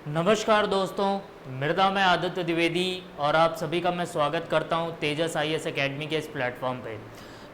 नमस्कार दोस्तों, मेरा नाम है आदित्य द्विवेदी और आप सभी का मैं स्वागत करता हूं तेजस आईएएस एकेडमी के इस प्लेटफॉर्म पे।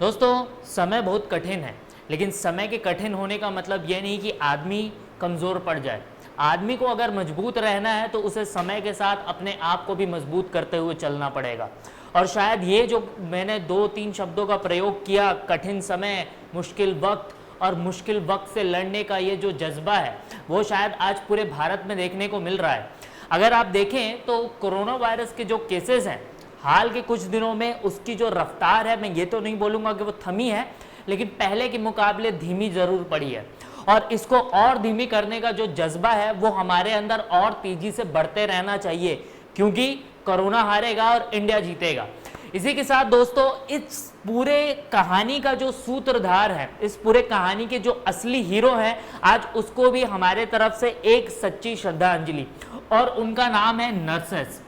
दोस्तों, समय बहुत कठिन है, लेकिन समय के कठिन होने का मतलब ये नहीं कि आदमी कमज़ोर पड़ जाए। आदमी को अगर मजबूत रहना है तो उसे समय के साथ अपने आप को भी मजबूत करते हुए चलना पड़ेगा। और शायद ये जो मैंने 2-3 शब्दों का प्रयोग किया, कठिन समय, मुश्किल वक्त और मुश्किल वक्त से लड़ने का ये जो जज्बा है, वो शायद आज पूरे भारत में देखने को मिल रहा है। अगर आप देखें तो कोरोना वायरस के जो केसेस हैं, हाल के कुछ दिनों में उसकी जो रफ्तार है, मैं ये तो नहीं बोलूँगा कि वो थमी है, लेकिन पहले के मुकाबले धीमी ज़रूर पड़ी है। और इसको और धीमी करने का जो जज्बा है वो हमारे अंदर और तेज़ी से बढ़ते रहना चाहिए, क्योंकि कोरोना हारेगा और इंडिया जीतेगा। इसी के साथ दोस्तों, इस पूरे कहानी का जो सूत्रधार है, इस पूरे कहानी के जो असली हीरो हैं, आज उसको भी हमारे तरफ से एक सच्ची श्रद्धांजलि, और उनका नाम है नर्सेस।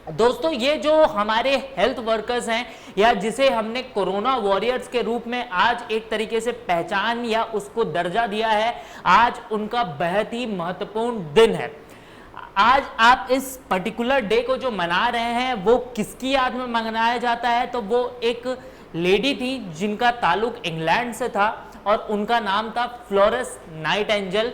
दोस्तों, ये जो हमारे हेल्थ वर्कर्स हैं, या जिसे हमने कोरोना वॉरियर्स के रूप में आज एक तरीके से पहचान या उसको दर्जा दिया है, आज उनका बेहद ही महत्वपूर्ण दिन है। आज आप इस पर्टिकुलर डे को जो मना रहे हैं वो किसकी याद में मनाया जाता है? तो वो एक लेडी थी जिनका ताल्लुक इंग्लैंड से था और उनका नाम था फ्लोरेंस नाइटिंगेल।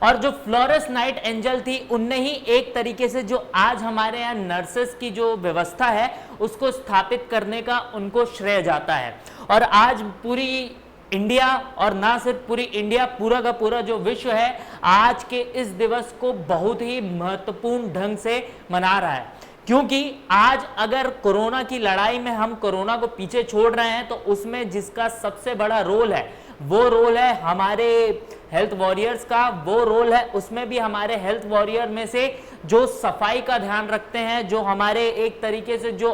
और जो फ्लोरेंस नाइटिंगेल थी, उनने ही एक तरीके से जो आज हमारे यहाँ नर्सेस की जो व्यवस्था है उसको स्थापित करने का उनको श्रेय जाता है। और आज पूरी इंडिया, और ना सिर्फ पूरी इंडिया, पूरा का पूरा जो विश्व है आज के इस दिवस को बहुत ही महत्वपूर्ण ढंग से मना रहा है। क्योंकि आज अगर कोरोना की लड़ाई में हम कोरोना को पीछे छोड़ रहे हैं तो उसमें जिसका सबसे बड़ा रोल है वो रोल है हमारे हेल्थ वॉरियर्स का। वो रोल है, उसमें भी हमारे हेल्थ वॉरियर में से जो सफाई का ध्यान रखते हैं, जो हमारे एक तरीके से जो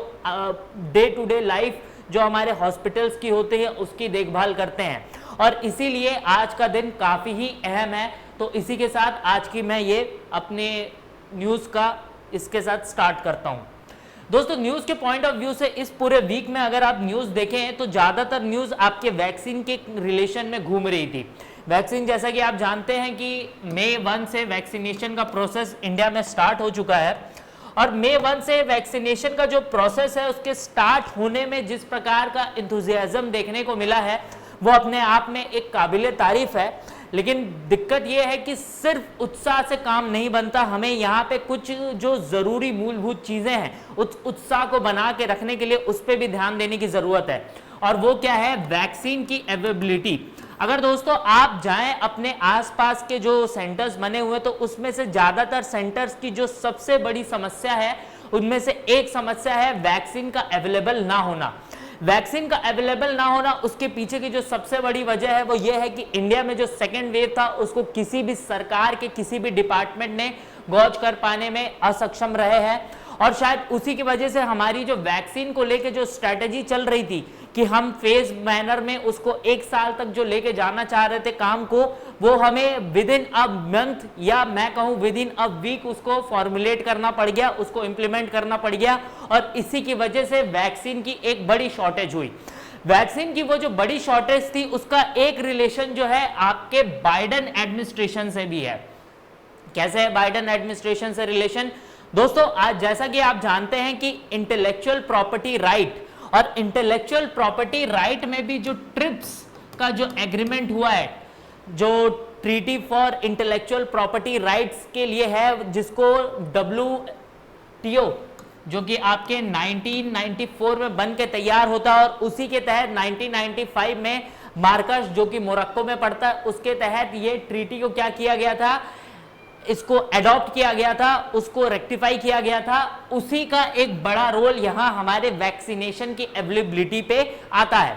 डे टू डे लाइफ जो हमारे हॉस्पिटल्स की होती है उसकी देखभाल करते हैं। और इसीलिए आज का दिन काफ़ी ही अहम है। तो इसी के साथ आज की मैं ये अपने न्यूज़ का इसके साथ स्टार्ट करता हूँ। दोस्तों, न्यूज़ के पॉइंट ऑफ व्यू से इस पूरे वीक में अगर आप न्यूज़ देखें तो ज़्यादातर न्यूज़ आपके वैक्सीन के रिलेशन में घूम रही थी। वैक्सीन, जैसा कि आप जानते हैं कि मई 1 से वैक्सीनेशन का प्रोसेस इंडिया में स्टार्ट हो चुका है। और मई 1 से वैक्सीनेशन का जो प्रोसेस है उसके स्टार्ट होने में जिस प्रकार का इंथुजियाज्म देखने को मिला है वो अपने आप में एक काबिले तारीफ है। लेकिन दिक्कत ये है कि सिर्फ उत्साह से काम नहीं बनता, हमें यहाँ पे कुछ जो ज़रूरी मूलभूत चीज़ें हैं उस उत्साह को बना के रखने के लिए उस पर भी ध्यान देने की ज़रूरत है। और वो क्या है? वैक्सीन की अवेलेबिलिटी। अगर दोस्तों आप जाएं अपने आसपास के जो सेंटर्स बने हुए तो उसमें से ज़्यादातर सेंटर्स की जो सबसे बड़ी समस्या है उनमें से एक समस्या है वैक्सीन का अवेलेबल ना होना। वैक्सीन का अवेलेबल ना होना, उसके पीछे की जो सबसे बड़ी वजह है वो ये है कि इंडिया में जो सेकेंड वेव था उसको किसी भी सरकार के किसी भी डिपार्टमेंट ने गॉज कर पाने में असक्षम रहे हैं। और शायद उसी की वजह से हमारी जो वैक्सीन को लेके जो स्ट्रैटेजी चल रही थी कि हम फेज मैनर में उसको 1 साल तक जो लेके जाना चाह रहे थे काम को, वो हमें विद इन अ मंथ या मैं कहूं विद इन अ वीक उसको फॉर्मुलेट करना पड़ गया, उसको इंप्लीमेंट करना पड़ गया। और इसी की वजह से वैक्सीन की एक बड़ी शॉर्टेज हुई। वैक्सीन की वो जो बड़ी शॉर्टेज थी उसका एक रिलेशन जो है आपके बाइडेन एडमिनिस्ट्रेशन से भी है। कैसे है बाइडेन एडमिनिस्ट्रेशन से रिलेशन? दोस्तों, आज जैसा कि आप जानते हैं कि इंटेलेक्चुअल प्रॉपर्टी राइट, और इंटेलेक्चुअल प्रॉपर्टी राइट में भी जो ट्रिप्स का जो एग्रीमेंट हुआ है, जो treaty for intellectual property rights के लिए है, जिसको WTO जो कि आपके 1994 में बन के तैयार होता है, और उसी के तहत 1995 में मार्कस जो कि मोरक्को में पड़ता है उसके तहत ये ट्रीटी को क्या किया गया था, इसको एडॉप्ट किया गया था, उसको रेक्टिफाई किया गया था। उसी का एक बड़ा रोल यहां हमारे वैक्सीनेशन की अवेलेबिलिटी पे आता है।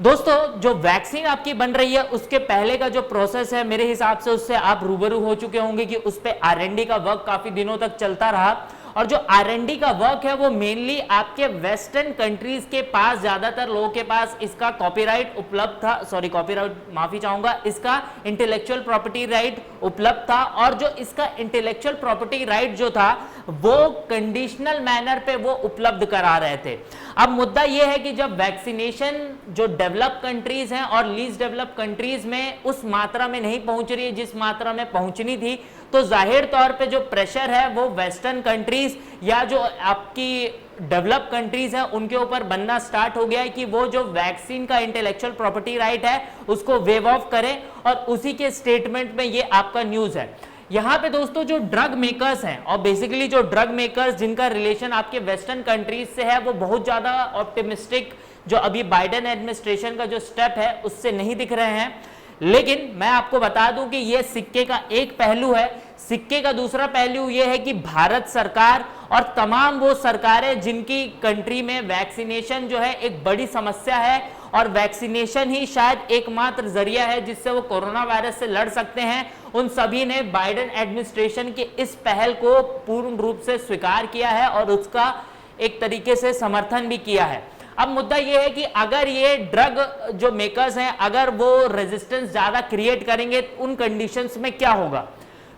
दोस्तों, जो वैक्सीन आपकी बन रही है उसके पहले का जो प्रोसेस है, मेरे हिसाब से उससे आप रूबरू हो चुके होंगे कि उस पे R&D का वर्क काफी दिनों तक चलता रहा। और जो R&D का वर्क है वो मेनली आपके वेस्टर्न कंट्रीज के पास, ज्यादातर लोगों के पास इसका कॉपीराइट उपलब्ध था, सॉरी कॉपीराइट माफी चाहूंगा, इसका इंटेलेक्चुअल प्रॉपर्टी राइट उपलब्ध था। और जो इसका इंटेलेक्चुअल प्रॉपर्टी राइट जो था वो कंडीशनल मैनर पे वो उपलब्ध करा रहे थे। अब मुद्दा ये है कि जब वैक्सीनेशन जो डेवलप कंट्रीज हैं और लीस्ट डेवलप कंट्रीज में उस मात्रा में नहीं पहुंच रही है जिस मात्रा में पहुंचनी थी, तो जाहिर तौर पे जो प्रेशर है वो वेस्टर्न कंट्रीज या जो आपकी डेवलप कंट्रीज है उनके ऊपर बनना स्टार्ट हो गया है कि वो जो वैक्सीन का इंटेलेक्चुअल प्रॉपर्टी राइट है उसको वेव ऑफ करें, और उसी के स्टेटमेंट में ये आपका न्यूज है। यहां पे दोस्तों जो ड्रग मेकर्स हैं और बेसिकली जो ड्रग मेकर्स जिनका रिलेशन आपके वेस्टर्न कंट्रीज से है वो बहुत ज्यादा ऑप्टिमिस्टिक जो अभी बाइडेन एडमिनिस्ट्रेशन का जो स्टेप है उससे नहीं दिख रहे हैं। लेकिन मैं आपको बता दूं कि यह सिक्के का एक पहलू है। सिक्के का दूसरा पहलू यह है कि भारत सरकार और तमाम वो सरकारें जिनकी कंट्री में वैक्सीनेशन जो है एक बड़ी समस्या है और वैक्सीनेशन ही शायद एकमात्र जरिया है जिससे वो कोरोना वायरस से लड़ सकते हैं, उन सभी ने बाइडेन एडमिनिस्ट्रेशन की इस पहल को पूर्ण रूप से स्वीकार किया है और उसका एक तरीके से समर्थन भी किया है। अब मुद्दा यह है कि अगर ये ड्रग जो मेकर्स हैं अगर वो रेजिस्टेंस ज्यादा क्रिएट करेंगे उन कंडीशंस में क्या होगा,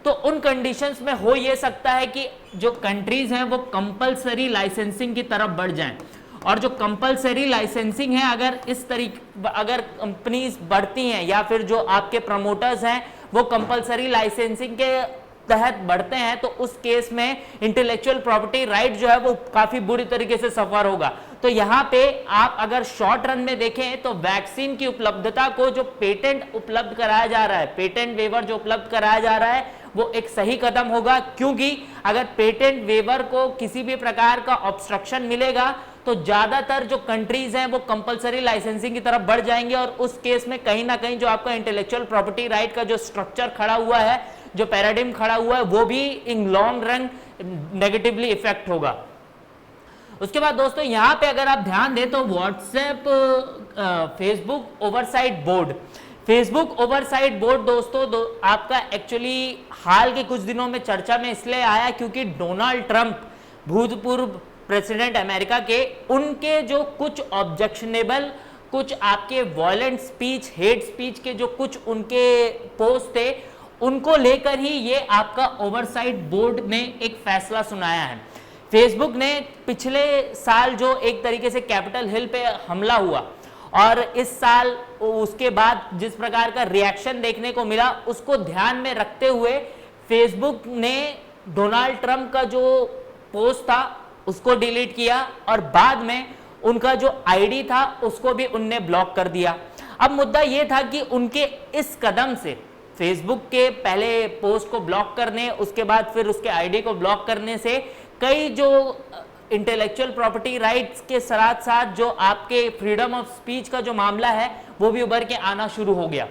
तो उन कंडीशंस में हो ये सकता है कि जो कंट्रीज हैं वो कंपलसरी लाइसेंसिंग की तरफ बढ़ जाएं, और जो कंपलसरी लाइसेंसिंग है अगर इस तरीके अगर कंपनीज बढ़ती हैं या फिर जो आपके प्रमोटर्स हैं वो कंपलसरी लाइसेंसिंग के तहत बढ़ते हैं, तो उस केस में इंटेलेक्चुअल प्रॉपर्टी राइट जो है वो काफी बुरी तरीके से सफर होगा। तो यहां पे आप अगर शॉर्ट रन में देखें तो वैक्सीन की उपलब्धता को जो पेटेंट उपलब्ध कराया जा रहा है, पेटेंट वेवर जो उपलब्ध कराया जा रहा है वो एक सही कदम होगा, क्योंकि अगर पेटेंट वेवर को किसी भी प्रकार का ऑब्स्ट्रक्शन मिलेगा तो ज्यादातर जो कंट्रीज हैं वो कंपलसरी लाइसेंसिंग की तरफ बढ़ जाएंगे, और उस केस में कहीं ना कहीं जो आपका इंटेलेक्चुअल प्रॉपर्टी राइट का जो स्ट्रक्चर खड़ा हुआ है, जो पैराडिम खड़ा हुआ है, वो भी in long run negatively effect होगा। उसके बाद दोस्तों यहां पे अगर आप ध्यान दें तो WhatsApp Facebook oversight board, Facebook oversight board दोस्तों आपका एक्चुअली हाल के कुछ दिनों में चर्चा में इसलिए आया क्योंकि डोनाल्ड ट्रंप भूतपूर्व प्रेसिडेंट अमेरिका के, उनके जो कुछ ऑब्जेक्शनेबल कुछ आपके वायलेंट स्पीच, हेट स्पीच के जो कुछ उनके पोस्ट थे उनको लेकर ही ये आपका ओवरसाइट बोर्ड ने एक फैसला सुनाया है। फेसबुक ने पिछले साल जो एक तरीके से कैपिटल हिल पे हमला हुआ और इस साल उसके बाद जिस प्रकार का रिएक्शन देखने को मिला उसको ध्यान में रखते हुए फेसबुक ने डोनाल्ड ट्रंप का जो पोस्ट था उसको डिलीट किया और बाद में उनका जो आईडी था उसको भी उनने ब्लॉक कर दिया। अब मुद्दा यह था कि उनके इस कदम से फेसबुक के पहले पोस्ट को ब्लॉक करने, उसके बाद फिर उसके आईडी को ब्लॉक करने से कई जो इंटेलेक्चुअल प्रॉपर्टी राइट्स के साथ साथ जो आपके फ्रीडम ऑफ स्पीच का जो मामला है वो भी उभर के आना शुरू हो गया।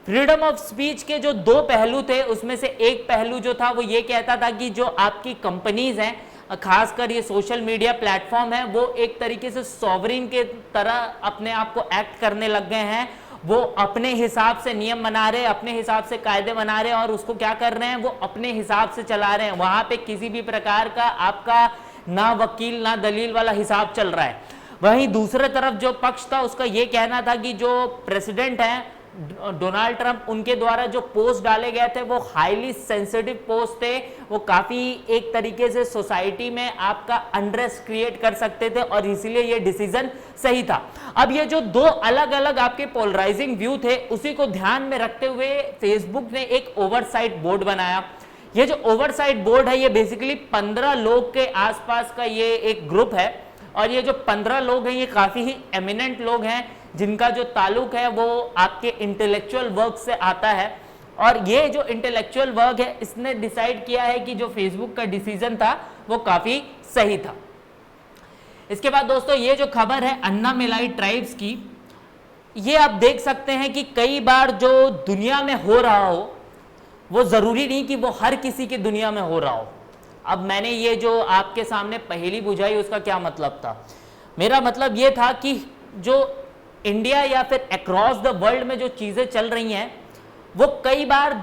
फ्रीडम ऑफ स्पीच के जो दो पहलू थे उसमें से एक पहलू जो था वो ये कहता था कि जो आपकी कंपनीज हैं, खासकर ये सोशल मीडिया प्लेटफॉर्म है, वो एक तरीके से सॉवरिन के तरह अपने आप को एक्ट करने लग गए हैं। वो अपने हिसाब से नियम बना रहे हैं, अपने हिसाब से कायदे बना रहे हैं और उसको क्या कर रहे हैं, वो अपने हिसाब से चला रहे हैं। वहां पे किसी भी प्रकार का आपका ना वकील ना दलील वाला हिसाब चल रहा है। वहीं दूसरे तरफ जो पक्ष था उसका ये कहना था कि जो प्रेसिडेंट हैं डोनाल्ड ट्रंप, उनके द्वारा जो पोस्ट डाले गए थे वो हाईली सेंसिटिव पोस्ट थे, वो काफी एक तरीके से सोसाइटी में आपका अनरेस्ट क्रिएट कर सकते थे और इसीलिए ये डिसीजन सही था। अब ये जो दो अलग अलग आपके पोलराइजिंग व्यू थे उसी को ध्यान में रखते हुए फेसबुक ने एक ओवरसाइट बोर्ड बनाया। ये जो ओवरसाइट बोर्ड है ये बेसिकली 15 लोग के आसपास का ये एक ग्रुप है और ये जो 15 लोग हैं ये काफी ही एमिनेंट लोग हैं जिनका जो ताल्लुक है वो आपके इंटेलेक्चुअल वर्क से आता है। और ये जो इंटेलेक्चुअल वर्क है इसने डिसाइड किया है कि जो फेसबुक का डिसीजन था वो काफी सही था। इसके बाद दोस्तों ये जो खबर है अन्ना मेलाई ट्राइब्स की, ये आप देख सकते हैं कि कई बार जो दुनिया में हो रहा हो वो जरूरी नहीं कि वो हर किसी की दुनिया में हो रहा हो। अब मैंने ये जो आपके सामने पहेली बुझाई उसका क्या मतलब था, मेरा मतलब ये था कि जो इंडिया या फिर अक्रॉस द वर्ल्ड में जो चीजें चल रही हैं वो कई बार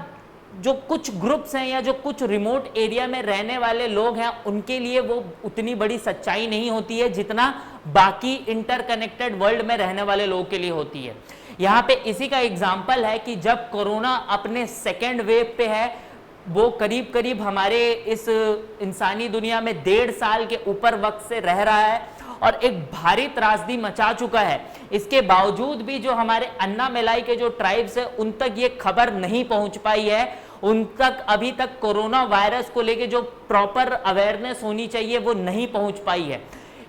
जो कुछ ग्रुप्स हैं या जो कुछ रिमोट एरिया में रहने वाले लोग हैं उनके लिए वो उतनी बड़ी सच्चाई नहीं होती है जितना बाकी इंटरकनेक्टेड वर्ल्ड में रहने वाले लोगों के लिए होती है। यहाँ पे इसी का एग्जाम्पल है कि जब कोरोना अपने सेकेंड वेव पे है, वो करीब करीब हमारे इस इंसानी दुनिया में 1.5 साल के ऊपर वक्त से रह रहा है और एक भारी त्रासदी मचा चुका है। इसके बावजूद भी जो हमारे अन्ना मेलाई के जो ट्राइब्स है उन तक ये खबर नहीं पहुंच पाई है, उन तक अभी तक कोरोना वायरस को लेके जो प्रॉपर अवेयरनेस होनी चाहिए वो नहीं पहुंच पाई है।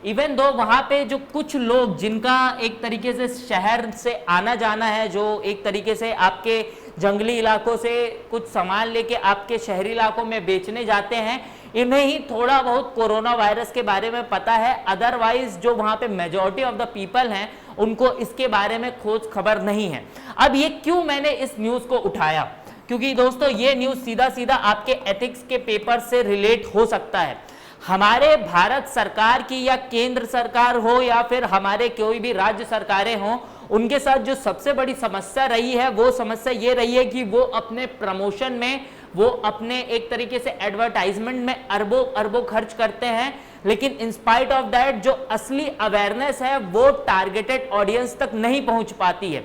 इवन दो वहां पे जो कुछ लोग जिनका एक तरीके से शहर से आना जाना है, जो एक तरीके से आपके जंगली इलाकों से कुछ सामान लेके आपके शहरी इलाकों में बेचने जाते हैं, इन्हें ही थोड़ा बहुत कोरोना वायरस के बारे में पता है। अदरवाइज जो वहां पे मेजॉरिटी ऑफ द पीपल हैं उनको इसके बारे में खोज खबर नहीं है। अब ये क्यों मैंने इस न्यूज को उठाया, क्योंकि दोस्तों ये न्यूज सीधा सीधा आपके एथिक्स के पेपर से रिलेट हो सकता है। हमारे भारत सरकार की या केंद्र सरकार हो या फिर हमारे कोई भी राज्य सरकारें हों, उनके साथ जो सबसे बड़ी समस्या रही है वो समस्या ये रही है कि वो अपने प्रमोशन में, वो अपने एक तरीके से एडवर्टाइजमेंट में अरबों अरबों खर्च करते हैं, लेकिन इंस्पाइट ऑफ दैट जो असली अवेयरनेस है वो टारगेटेड ऑडियंस तक नहीं पहुंच पाती है।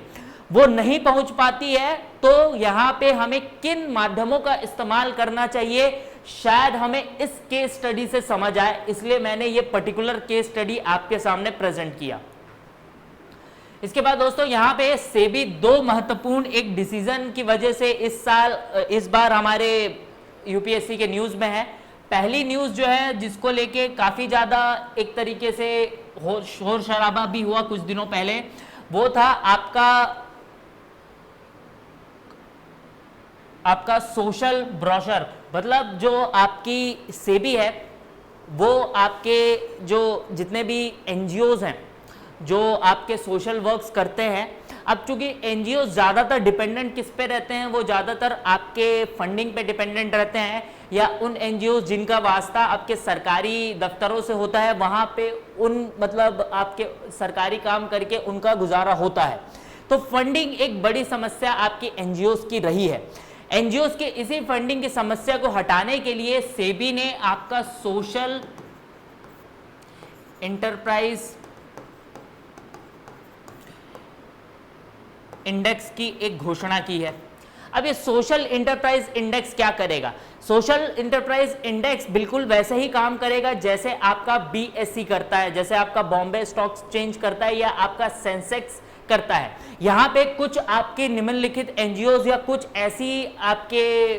वो नहीं पहुंच पाती है तो यहाँ पे हमें किन माध्यमों का इस्तेमाल करना चाहिए, शायद हमें इस केस स्टडी से समझ आए, इसलिए मैंने ये पर्टिकुलर केस स्टडी आपके सामने प्रेजेंट किया। इसके बाद दोस्तों यहाँ पे सेबी 2 महत्वपूर्ण एक डिसीजन की वजह से इस बार हमारे यूपीएससी के न्यूज में है। पहली न्यूज जो है जिसको लेके काफी ज्यादा एक तरीके से शोर शराबा भी हुआ कुछ दिनों पहले, वो था आपका सोशल ब्रोशर। मतलब जो आपकी सेबी है वो आपके जो जितने भी एनजीओज हैं जो आपके सोशल वर्क्स करते हैं, अब चूंकि एनजीओ ज़्यादातर डिपेंडेंट किस पे रहते हैं, वो ज़्यादातर आपके फंडिंग पे डिपेंडेंट रहते हैं, या उन एनजीओ जिनका वास्ता आपके सरकारी दफ्तरों से होता है, वहाँ पे उन मतलब आपके सरकारी काम करके उनका गुजारा होता है। तो फंडिंग एक बड़ी समस्या आपकी एनजीओज की रही है। एनजीओज के इसी फंडिंग की समस्या को हटाने के लिए सेबी ने आपका सोशल एंटरप्राइज इंडेक्स की एक घोषणा की है। अब ये सोशल इंटरप्राइज इंडेक्स क्या करेगा? सोशल इंटरप्राइज इंडेक्स बिल्कुल वैसे ही काम करेगा जैसे आपका बीएसई करता है, जैसे आपका बॉम्बे स्टॉक एक्सचेंज करता है या आपका सेंसेक्स करता है। यहाँ पे कुछ आपके निम्नलिखित एनजीओज या कुछ ऐसी आपके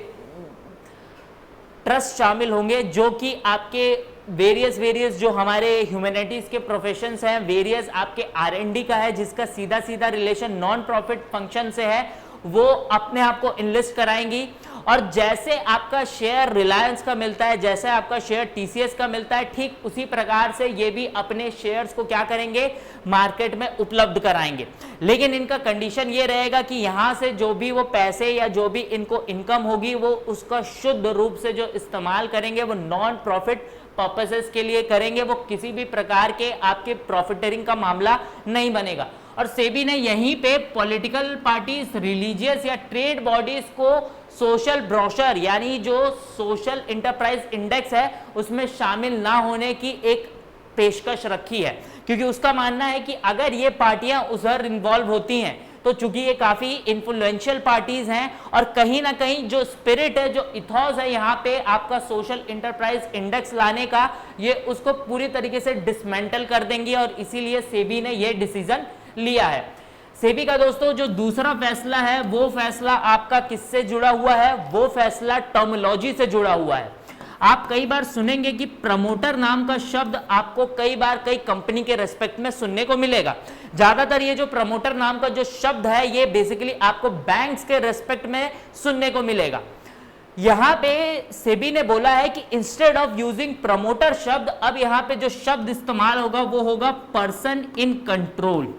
ट्रस्ट शामिल होंगे जो कि आपके वेरियस जो हमारे ह्यूमैनिटीज के प्रोफेशंस हैं, वेरियस आपके आरएनडी का है जिसका सीधा सीधा रिलेशन नॉन प्रॉफिट फंक्शन से है, वो अपने आप को इनलिस्ट कराएंगी। और जैसे आपका शेयर रिलायंस का मिलता है, जैसे आपका शेयर टीसीएस का मिलता है, ठीक उसी प्रकार से ये भी अपने शेयर्स को क्या करेंगे, मार्केट में उपलब्ध कराएंगे। लेकिन इनका कंडीशन ये रहेगा कि यहाँ से जो भी वो पैसे या जो भी इनको इनकम होगी वो उसका शुद्ध रूप से जो इस्तेमाल करेंगे वो नॉन प्रॉफिट पर्पसेस के लिए करेंगे, वो किसी भी प्रकार के आपके प्रॉफिटरिंग का मामला नहीं बनेगा। और सेबी ने यहीं पे पॉलिटिकल पार्टीज, रिलीजियस या ट्रेड बॉडीज को सोशल ब्रोशर यानी जो सोशल इंटरप्राइज इंडेक्स है उसमें शामिल ना होने की एक पेशकश रखी है, क्योंकि उसका मानना है कि अगर ये पार्टियां उधर इन्वॉल्व होती हैं तो चूंकि ये काफी इन्फ्लुएंशियल पार्टीज हैं और कहीं ना कहीं जो स्पिरिट है, जो इथॉस है यहाँ पे आपका सोशल इंटरप्राइज इंडेक्स लाने का, ये उसको पूरी तरीके से डिसमेंटल कर देंगी। और इसीलिए सेबी ने ये डिसीजन लिया है। सेबी का दोस्तों जो दूसरा फैसला है वो फैसला आपका किससे जुड़ा हुआ है? वो फैसला टर्मिनोलॉजी से जुड़ा हुआ है। आप कई बार सुनेंगे कि प्रमोटर नाम का शब्द आपको कई बार कई कंपनी के रेस्पेक्ट में सुनने को मिलेगा। ज्यादातर ये जो प्रमोटर नाम का जो शब्द है ये बेसिकली आपको बैंक्स के रेस्पेक्ट में सुनने को मिलेगा। यहां पे सेबी ने बोला है कि इंस्टेड ऑफ यूजिंग प्रमोटर शब्द, अब यहां पे जो शब्द इस्तेमाल होगा वो होगा पर्सन इन कंट्रोल।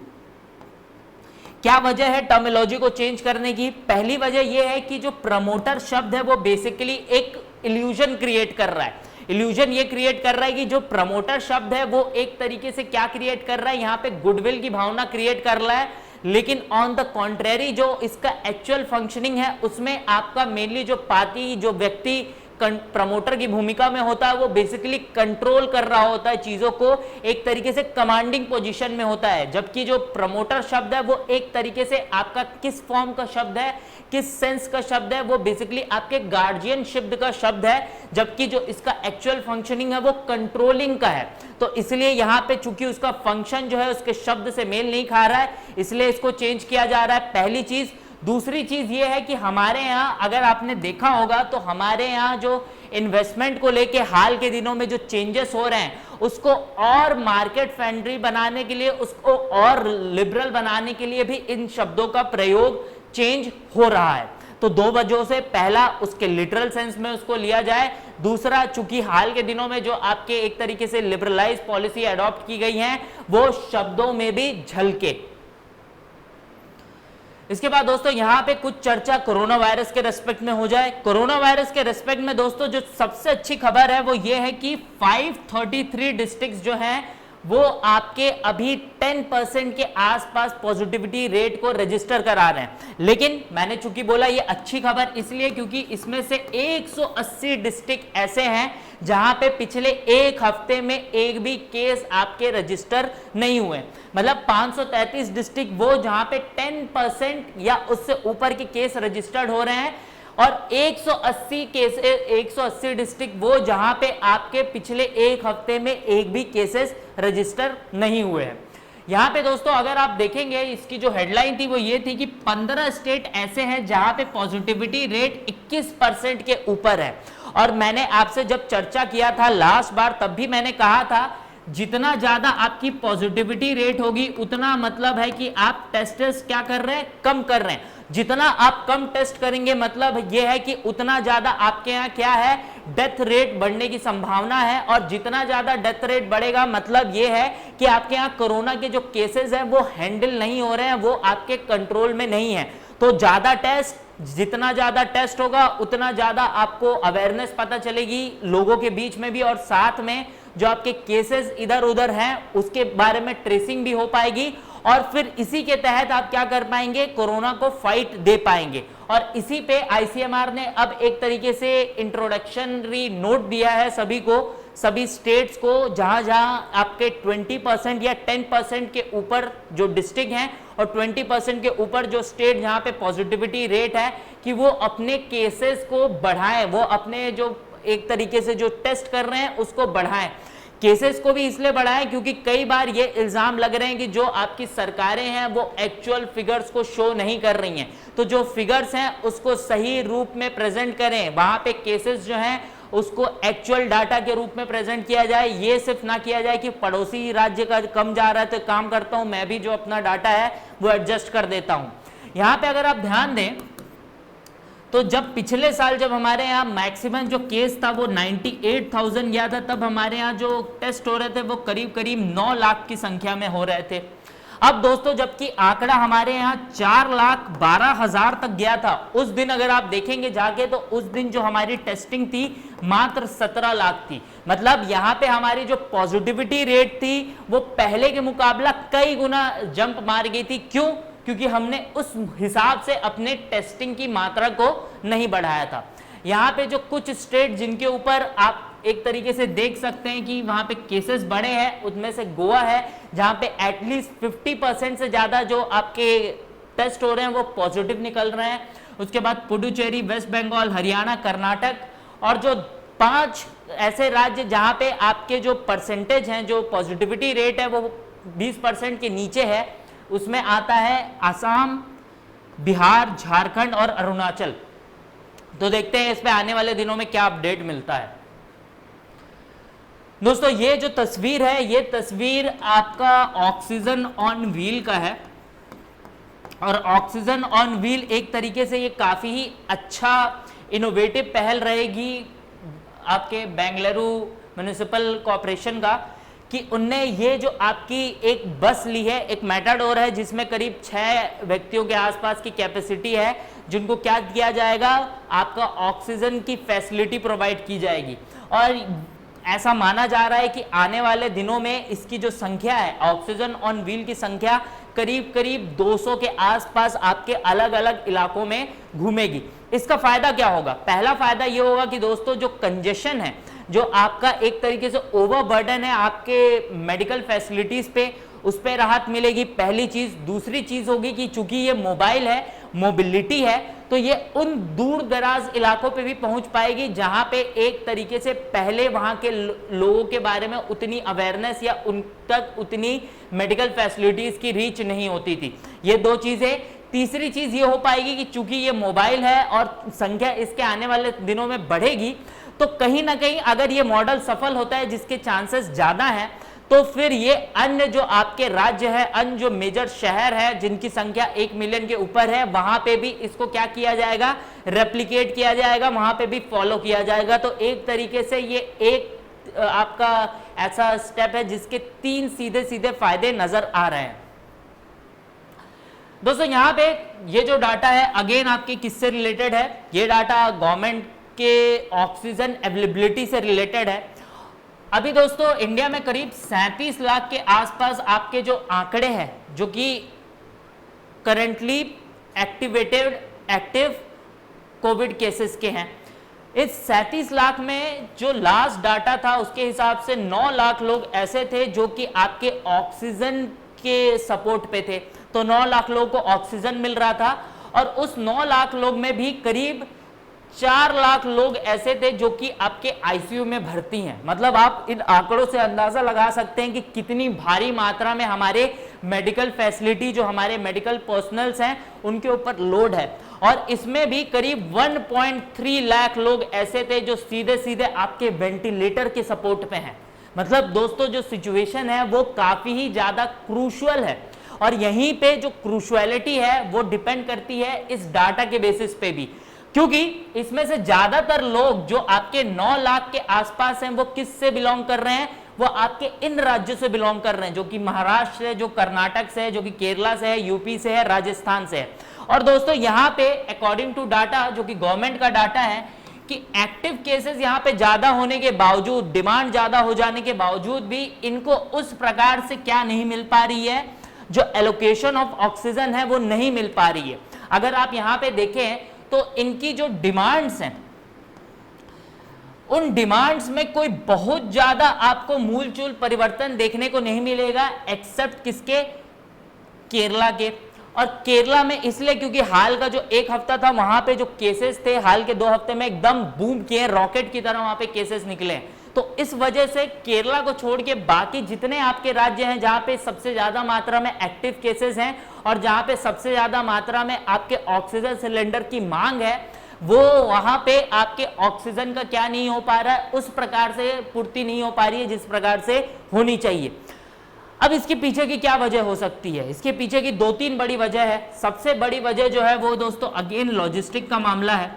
क्या वजह है टर्मिनोलॉजी को चेंज करने की? पहली वजह यह है कि जो प्रमोटर शब्द है वो बेसिकली एक इल्यूजन क्रिएट कर रहा है। इल्यूजन ये क्रिएट कर रहा है कि जो प्रमोटर शब्द है वो एक तरीके से क्या क्रिएट कर रहा है, यहाँ पे गुडविल की भावना क्रिएट कर रहा है, लेकिन ऑन द कॉन्ट्रेरी जो इसका एक्चुअल फंक्शनिंग है उसमें आपका मेनली जो पार्टी जो व्यक्ति प्रमोटर की भूमिका में होता है वो बेसिकली कंट्रोल कर रहा होता है चीजों को, एक तरीके से कमांडिंग पोजीशन में होता है, जबकि जो प्रमोटर शब्द है वो एक तरीके से आपका किस फॉर्म का शब्द है, किस सेंस का शब्द है, वो बेसिकली आपके गार्जियन शब्द का शब्द है, जबकि जो इसका एक्चुअल फंक्शनिंग है वो कंट्रोलिंग का है। तो इसलिए यहां पे चूंकि उसका फंक्शन जो है उसके शब्द से मेल नहीं खा रहा है, इसलिए इसको चेंज किया जा रहा है, पहली चीज। दूसरी चीज ये है कि हमारे यहाँ अगर आपने देखा होगा तो हमारे यहाँ जो इन्वेस्टमेंट को लेके हाल के दिनों में जो चेंजेस हो रहे हैं उसको और मार्केट फ्रेंडली बनाने के लिए, उसको और लिबरल बनाने के लिए भी इन शब्दों का प्रयोग चेंज हो रहा है। तो दो वजहों से, पहला उसके लिटरल सेंस में उसको लिया जाए, दूसरा चूंकि हाल के दिनों में जो आपके एक तरीके से लिबरलाइज पॉलिसी अडॉप्ट की गई है वो शब्दों में भी झलके। इसके बाद दोस्तों यहां पे कुछ चर्चा कोरोना वायरस के रेस्पेक्ट में हो जाए। कोरोना वायरस के रेस्पेक्ट में दोस्तों जो सबसे अच्छी खबर है वो ये है कि 533 डिस्ट्रिक्ट्स जो हैं वो आपके अभी 10% के आसपास पॉजिटिविटी रेट को रजिस्टर करा रहे हैं। लेकिन मैंने चूंकि बोला ये अच्छी खबर इसलिए क्योंकि इसमें से 180 डिस्ट्रिक्ट ऐसे हैं जहां पे पिछले एक हफ्ते में एक भी केस आपके रजिस्टर नहीं हुए। मतलब 533 डिस्ट्रिक्ट वो जहां पे 10% या उससे ऊपर के केस रजिस्टर्ड हो रहे हैं, और 180 डिस्ट्रिक्ट वो जहां पे आपके पिछले एक हफ्ते में एक भी केसेस रजिस्टर नहीं हुए हैं। यहां पे दोस्तों अगर आप देखेंगे इसकी जो हेडलाइन थी वो ये थी कि 15 स्टेट ऐसे हैं जहां पे पॉजिटिविटी रेट 21% के ऊपर है। और मैंने आपसे जब चर्चा किया था लास्ट बार तब भी मैंने कहा था जितना ज्यादा आपकी पॉजिटिविटी रेट होगी उतना मतलब है कि आप टेस्ट्स क्या कर रहे हैं, कम कर रहे हैं। जितना आप कम टेस्ट करेंगे मतलब यह है कि उतना ज्यादा आपके यहाँ क्या है, डेथ रेट बढ़ने की संभावना है। और जितना ज्यादा डेथ रेट बढ़ेगा मतलब यह है कि आपके यहाँ कोरोना के जो केसेस हैं वो हैंडल नहीं हो रहे हैं, वो आपके कंट्रोल में नहीं है। तो ज्यादा टेस्ट, जितना ज्यादा टेस्ट होगा उतना ज्यादा आपको अवेयरनेस पता चलेगी लोगों के बीच में भी, और साथ में जो आपके केसेस इधर उधर हैं उसके बारे में ट्रेसिंग भी हो पाएगी, और फिर इसी के तहत आप क्या कर पाएंगे, कोरोना को फाइट दे पाएंगे। और इसी पे आईसीएमआर ने अब एक तरीके से इंट्रोडक्शनरी नोट दिया है सभी को, सभी स्टेट्स को, जहां जहां आपके 20% या 10% के ऊपर जो डिस्ट्रिक्ट हैं और 20% के ऊपर जो स्टेट जहां पे पॉजिटिविटी रेट है कि वो अपने केसेस को बढ़ाएं, वो अपने जो एक तरीके से जो टेस्ट कर रहे हैं उसको बढ़ाएं। केसेस को भी इसलिए बढ़ाएं क्योंकि कई बार ये इल्जाम लग रहे हैं कि जो आपकी सरकारें हैं वो एक्चुअल फिगर्स को शो नहीं कर रही हैं। तो जो फिगर्स हैं उसको सही रूप में प्रेजेंट करें, वहां पे केसेस जो हैं उसको एक्चुअल डाटा के रूप में प्रेजेंट किया जाए। ये सिर्फ ना किया जाए कि पड़ोसी राज्य का कम जा रहा है तो काम करता हूं मैं भी जो अपना डाटा है वो एडजस्ट कर देता हूं। यहां पे अगर आप ध्यान दें तो जब पिछले साल जब हमारे यहाँ मैक्सिमम जो केस था वो 98,000 गया था, तब हमारे यहाँ जो टेस्ट हो रहे थे वो करीब करीब 9 लाख की संख्या में हो रहे थे। अब दोस्तों जबकि आंकड़ा हमारे यहाँ 4,12,000 तक गया था, उस दिन अगर आप देखेंगे जाके तो उस दिन जो हमारी टेस्टिंग थी मात्र 17 लाख थी। मतलब यहाँ पे हमारी जो पॉजिटिविटी रेट थी वो पहले के मुकाबला कई गुना जंप मार गई थी। क्यों? क्योंकि हमने उस हिसाब से अपने टेस्टिंग की मात्रा को नहीं बढ़ाया था। यहाँ पे जो कुछ स्टेट जिनके ऊपर आप एक तरीके से देख सकते हैं कि वहां पे केसेस बढ़े हैं, उनमें से गोवा है जहां पे एटलीस्ट 50% से ज्यादा जो आपके टेस्ट हो रहे हैं वो पॉजिटिव निकल रहे हैं। उसके बाद पुडुचेरी, वेस्ट बंगाल, हरियाणा, कर्नाटक, और जो 5 ऐसे राज्य जहां पे आपके जो परसेंटेज हैं, जो पॉजिटिविटी रेट है वो 20% के नीचे है, उसमें आता है असम, बिहार, झारखंड और अरुणाचल। तो देखते हैं इस पे आने वाले दिनों में क्या अपडेट मिलता है। दोस्तों ये जो तस्वीर है ये तस्वीर आपका ऑक्सीजन ऑन व्हील का है, और ऑक्सीजन ऑन व्हील एक तरीके से ये काफी ही अच्छा इनोवेटिव पहल रहेगी आपके बेंगलुरु म्युनिसिपल कॉर्पोरेशन का, कि उनने ये जो आपकी एक बस ली है, एक मेटाडोर है जिसमें करीब 6 व्यक्तियों के आसपास की कैपेसिटी है, जिनको क्या किया जाएगा, आपका ऑक्सीजन की फैसिलिटी प्रोवाइड की जाएगी। और ऐसा माना जा रहा है कि आने वाले दिनों में इसकी जो संख्या है, ऑक्सीजन ऑन व्हील की संख्या करीब करीब 200 के आसपास आपके अलग अलग इलाकों में घूमेगी। इसका फायदा क्या होगा? पहला फायदा यह होगा कि दोस्तों जो कंजेशन है, जो आपका एक तरीके से ओवरबर्डन है आपके मेडिकल फैसिलिटीज पे, उस पर राहत मिलेगी, पहली चीज। दूसरी चीज होगी कि चूंकि ये मोबाइल है, मोबिलिटी है, तो ये उन दूर दराज इलाकों पे भी पहुंच पाएगी जहां पे एक तरीके से पहले वहां के लोगों के बारे में उतनी अवेयरनेस या उन तक उतनी मेडिकल फैसिलिटीज की रीच नहीं होती थी। ये दो चीजें। तीसरी चीज ये हो पाएगी कि चूंकि ये मोबाइल है और संख्या इसके आने वाले दिनों में बढ़ेगी, तो कहीं ना कहीं अगर ये मॉडल सफल होता है, जिसके चांसेस ज्यादा हैं, तो फिर ये अन्य जो आपके राज्य है, अन्य जो मेजर शहर है जिनकी संख्या 1 मिलियन के ऊपर है, वहां पे भी इसको क्या किया जाएगा? रेप्लिकेट किया जाएगा, वहां पे भी फॉलो किया जाएगा। तो एक तरीके से ये एक आपका ऐसा स्टेप है जिसके 3 सीधे सीधे फायदे नजर आ रहे हैं। दोस्तों यहां पे ये जो डाटा है अगेन आपके किससे रिलेटेड है? ये डाटा गवर्नमेंट के ऑक्सीजन अवेलेबिलिटी से रिलेटेड है। अभी दोस्तों इंडिया में करीब 37 लाख के आसपास आपके जो आंकड़े हैं, जो कि करंटली एक्टिव कोविड केसेस के हैं, इस 37 लाख में जो लास्ट डाटा था उसके हिसाब से 9 लाख लोग ऐसे थे जो कि आपके ऑक्सीजन के सपोर्ट पे थे। तो 9 लाख लोगों को ऑक्सीजन मिल रहा था, और उस 9 लाख लोग में भी करीब 4 लाख लोग ऐसे थे जो कि आपके आईसीयू में भर्ती हैं। मतलब आप इन आंकड़ों से अंदाजा लगा सकते हैं कि कितनी भारी मात्रा में हमारे मेडिकल फैसिलिटी, जो हमारे मेडिकल पर्सनल्स हैं, उनके ऊपर लोड है। और इसमें भी करीब 1.3 लाख लोग ऐसे थे जो सीधे सीधे आपके वेंटिलेटर के सपोर्ट पे हैं। मतलब दोस्तों जो सिचुएशन है वो काफी ही ज्यादा क्रूशियल है, और यहीं पे जो क्रूशुअलिटी है वो डिपेंड करती है इस डाटा के बेसिस पे भी, क्योंकि इसमें से ज्यादातर लोग जो आपके 9 लाख के आसपास हैं वो किस से बिलोंग कर रहे हैं? वो आपके इन राज्यों से बिलोंग कर रहे हैं, जो कि महाराष्ट्र से, जो कर्नाटक से है, जो कि केरला से है, यूपी से है, राजस्थान से है। और दोस्तों यहाँ पे अकॉर्डिंग टू डाटा, जो कि गवर्नमेंट का डाटा है, कि एक्टिव केसेस यहाँ पे ज्यादा होने के बावजूद, डिमांड ज्यादा हो जाने के बावजूद भी इनको उस प्रकार से क्या नहीं मिल पा रही है, जो एलोकेशन ऑफ ऑक्सीजन है वो नहीं मिल पा रही है। अगर आप यहाँ पे देखें तो इनकी जो डिमांड्स हैं, उन डिमांड्स में कोई बहुत ज्यादा आपको मूलचूल परिवर्तन देखने को नहीं मिलेगा, एक्सेप्ट किसके? केरला के। और केरला में इसलिए क्योंकि हाल का जो 1 हफ्ता था वहां पे जो केसेस थे, हाल के 2 हफ्ते में एकदम बूम किए, रॉकेट की तरह वहां पे केसेस निकले। तो इस वजह से केरला को छोड़ के बाकी जितने आपके राज्य हैं जहां पे सबसे ज्यादा मात्रा में एक्टिव केसेस हैं और जहां पे सबसे ज्यादा मात्रा में आपके ऑक्सीजन सिलेंडर की मांग है, वो वहां पे आपके ऑक्सीजन का क्या नहीं हो पा रहा है, उस प्रकार से पूर्ति नहीं हो पा रही है जिस प्रकार से होनी चाहिए। अब इसके पीछे की क्या वजह हो सकती है? इसके पीछे की 2-3 बड़ी वजह है। सबसे बड़ी वजह जो है वो दोस्तों अगेन लॉजिस्टिक का मामला है,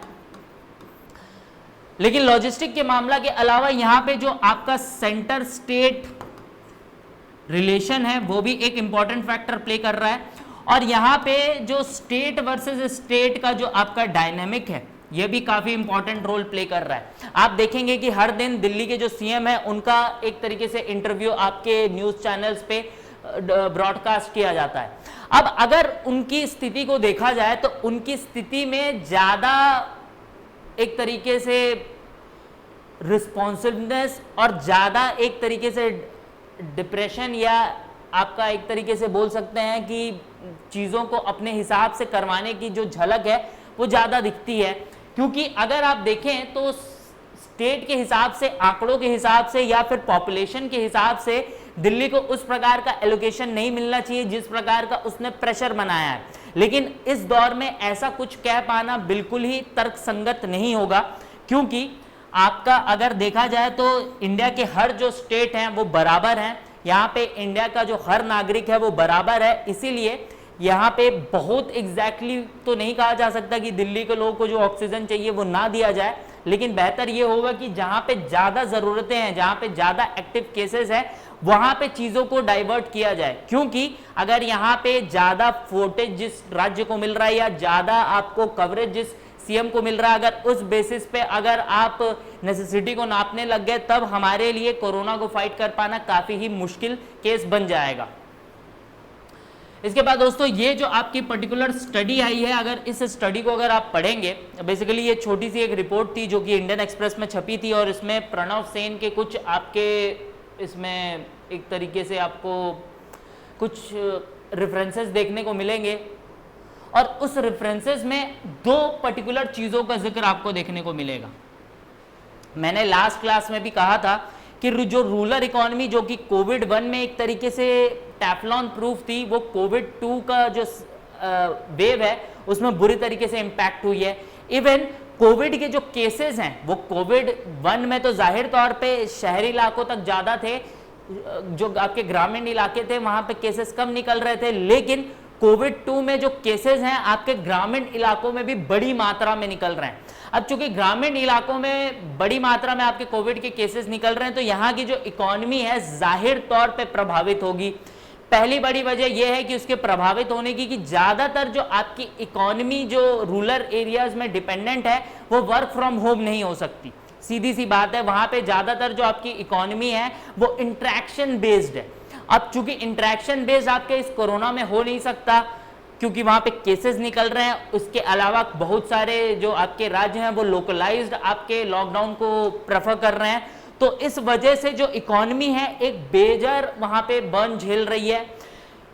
लेकिन लॉजिस्टिक के मामला के अलावा यहाँ पे जो आपका सेंटर स्टेट रिलेशन है वो भी एक इंपॉर्टेंट फैक्टर प्ले कर रहा है। और यहाँ पे जो स्टेट वर्सेस स्टेट का जो आपका डायनेमिक है ये भी काफी इंपॉर्टेंट रोल प्ले कर रहा है। आप देखेंगे कि हर दिन दिल्ली के जो सीएम है उनका एक तरीके से इंटरव्यू आपके न्यूज चैनल्स पे ब्रॉडकास्ट किया जाता है। अब अगर उनकी स्थिति को देखा जाए तो उनकी स्थिति में ज्यादा एक तरीके से रिस्पॉन्सिवनेस और ज्यादा एक तरीके से डिप्रेशन, या आपका एक तरीके से बोल सकते हैं कि चीजों को अपने हिसाब से करवाने की जो झलक है वो ज्यादा दिखती है। क्योंकि अगर आप देखें तो स्टेट के हिसाब से, आंकड़ों के हिसाब से या फिर पॉपुलेशन के हिसाब से दिल्ली को उस प्रकार का एलोकेशन नहीं मिलना चाहिए जिस प्रकार का उसने प्रेशर बनाया है। लेकिन इस दौर में ऐसा कुछ कह पाना बिल्कुल ही तर्कसंगत नहीं होगा, क्योंकि आपका अगर देखा जाए तो इंडिया के हर जो स्टेट हैं वो बराबर हैं। यहाँ पे इंडिया का जो हर नागरिक है वो बराबर है, इसीलिए यहाँ पे बहुत एग्जैक्टली तो नहीं कहा जा सकता कि दिल्ली के लोगों को जो ऑक्सीजन चाहिए वो ना दिया जाए, लेकिन बेहतर ये होगा कि जहाँ पे ज्यादा जरूरतें हैं, जहाँ पे ज्यादा एक्टिव केसेस हैं, वहां पे चीजों को डाइवर्ट किया जाए। क्योंकि अगर यहाँ पे ज्यादा फुटेज जिस राज्य को मिल रहा है या ज्यादा आपको कवरेज जिस सीएम को मिल रहा है, अगर उस बेसिस पे अगर आप नेसेसिटी को नापने लग गए, तब हमारे लिए कोरोना को फाइट कर पाना काफी ही मुश्किल केस बन जाएगा। इसके बाद दोस्तों ये जो आपकी पर्टिकुलर स्टडी आई है, अगर इस स्टडी को अगर आप पढ़ेंगे, बेसिकली ये छोटी सी एक रिपोर्ट थी जो कि इंडियन एक्सप्रेस में छपी थी और इसमें प्रणव सेन के कुछ आपके इसमें एक तरीके से आपको कुछ रेफरेंसेस देखने को मिलेंगे और उस रेफरेंसेस में 2 पर्टिकुलर चीज़ों का जिक्र आपको देखने को मिलेगा। मैंने लास्ट क्लास में भी कहा था कि जो रूरल इकोनॉमी जो कि कोविड-1 में एक तरीके से टेफ्लॉन प्रूफ थी, वो कोविड-2 का जो वेव है उसमें बुरी तरीके से इम्पैक्ट हुई है। इवन कोविड के जो केसेस हैं वो कोविड-1 में तो जाहिर तौर पे शहरी इलाकों तक ज़्यादा थे, जो आपके ग्रामीण इलाके थे वहाँ पे केसेस कम निकल रहे थे, लेकिन कोविड-2 में जो केसेस हैं आपके ग्रामीण इलाकों में भी बड़ी मात्रा में निकल रहे हैं। अब चूंकि ग्रामीण इलाकों में बड़ी मात्रा में आपके कोविड के केसेस निकल रहे हैं तो यहाँ की जो इकोनॉमी है जाहिर तौर पे प्रभावित होगी। पहली बड़ी वजह यह है कि उसके प्रभावित होने की कि ज़्यादातर जो आपकी इकोनॉमी जो रूरल एरियाज में डिपेंडेंट है वो वर्क फ्रॉम होम नहीं हो सकती, सीधी सी बात है। वहाँ पे ज़्यादातर जो आपकी इकोनॉमी है वो इंट्रैक्शन बेस्ड है। अब चूंकि इंट्रैक्शन बेस्ड आपके इस कोरोना में हो नहीं सकता क्योंकि वहाँ पे केसेस निकल रहे हैं, उसके अलावा बहुत सारे जो आपके राज्य हैं वो लोकलाइज्ड आपके लॉकडाउन को प्रेफर कर रहे हैं, तो इस वजह से जो इकोनॉमी है एक बेजर वहाँ पे बर्न झेल रही है।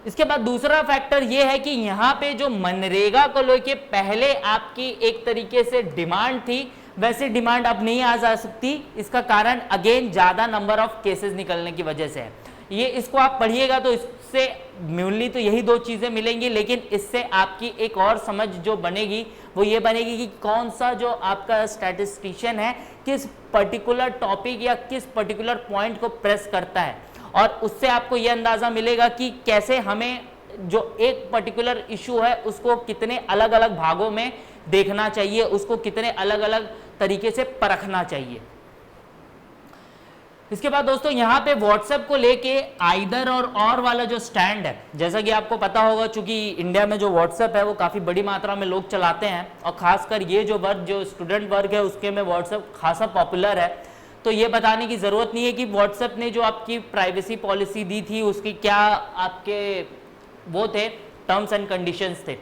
इसके बाद दूसरा फैक्टर ये है कि यहाँ पे जो मनरेगा को लेके पहले आपकी एक तरीके से डिमांड थी, वैसी डिमांड अब नहीं आ जा सकती। इसका कारण अगेन ज़्यादा नंबर ऑफ केसेस निकलने की वजह से है। ये इसको आप पढ़िएगा तो इससे म्यूनली तो यही 2 चीज़ें मिलेंगी, लेकिन इससे आपकी एक और समझ जो बनेगी वो ये बनेगी कि कौन सा जो आपका स्टैटिस्टिशियन है किस पर्टिकुलर टॉपिक या किस पर्टिकुलर पॉइंट को प्रेस करता है, और उससे आपको ये अंदाज़ा मिलेगा कि कैसे हमें जो एक पर्टिकुलर इशू है उसको कितने अलग अलग भागों में देखना चाहिए, उसको कितने अलग अलग तरीके से परखना चाहिए। इसके बाद दोस्तों यहाँ पे व्हाट्सएप को लेके आइदर और वाला जो स्टैंड है, जैसा कि आपको पता होगा चूंकि इंडिया में जो व्हाट्सएप है वो काफ़ी बड़ी मात्रा में लोग चलाते हैं और खासकर ये जो वर्ग जो स्टूडेंट वर्ग है उसके में व्हाट्सएप खासा पॉपुलर है। तो ये बताने की ज़रूरत नहीं है कि व्हाट्सएप ने जो आपकी प्राइवेसी पॉलिसी दी थी उसकी क्या आपके वो थे टर्म्स एंड कंडीशंस थे।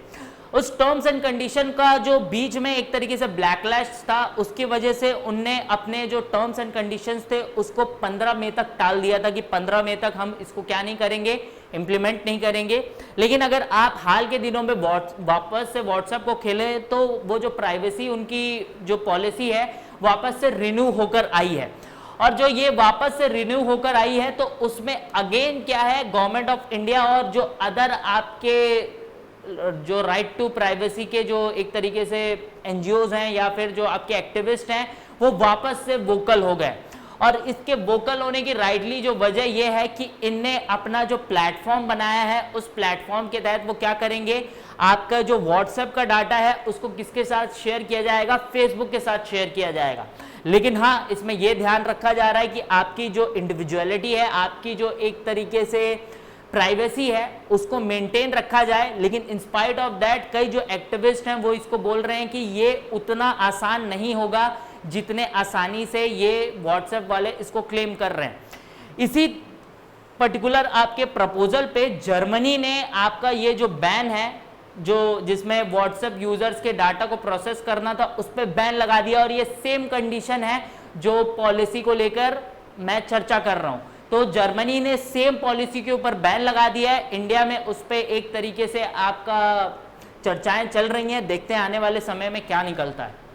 उस टर्म्स एंड कंडीशन का जो बीच में एक तरीके से ब्लैकलिस्ट था, उसकी वजह से उनने अपने जो टर्म्स एंड कंडीशंस थे उसको 15 मई तक टाल दिया था कि 15 मई तक हम इसको क्या नहीं करेंगे, इम्प्लीमेंट नहीं करेंगे। लेकिन अगर आप हाल के दिनों में वापस से व्हाट्सएप को खेले तो वो जो प्राइवेसी उनकी जो पॉलिसी है वापस से रिन्यू होकर आई है, और जो ये वापस से रिन्यू होकर आई है तो उसमें अगेन क्या है, गवर्नमेंट ऑफ इंडिया और जो अदर आपके जो राइट टू प्राइवेसी के जो एक तरीके से एनजीओज हैं या फिर जो आपके एक्टिविस्ट हैं वो वापस से वोकल हो गए। और इसके वोकल होने की राइटली जो वजह यह है कि इनने अपना जो प्लेटफॉर्म बनाया है उस प्लेटफॉर्म के तहत वो क्या करेंगे, आपका जो व्हाट्सएप का डाटा है उसको किसके साथ शेयर किया जाएगा, फेसबुक के साथ शेयर किया जाएगा। लेकिन हाँ, इसमें यह ध्यान रखा जा रहा है कि आपकी जो इंडिविजुअलिटी है, आपकी जो एक तरीके से प्राइवेसी है उसको मेंटेन रखा जाए। लेकिन इंस्पाइट ऑफ दैट कई जो एक्टिविस्ट हैं वो इसको बोल रहे हैं कि ये उतना आसान नहीं होगा जितने आसानी से ये व्हाट्सएप वाले इसको क्लेम कर रहे हैं। इसी पर्टिकुलर आपके प्रपोजल पे जर्मनी ने आपका ये जो बैन है जो जिसमें व्हाट्सएप यूजर्स के डाटा को प्रोसेस करना था उस पर बैन लगा दिया, और ये सेम कंडीशन है जो पॉलिसी को लेकर मैं चर्चा कर रहा हूं। तो जर्मनी ने सेम पॉलिसी के ऊपर बैन लगा दिया है। इंडिया में उस पर एक तरीके से आपका चर्चाएं चल रही हैं, देखते हैं आने वाले समय में क्या निकलता है।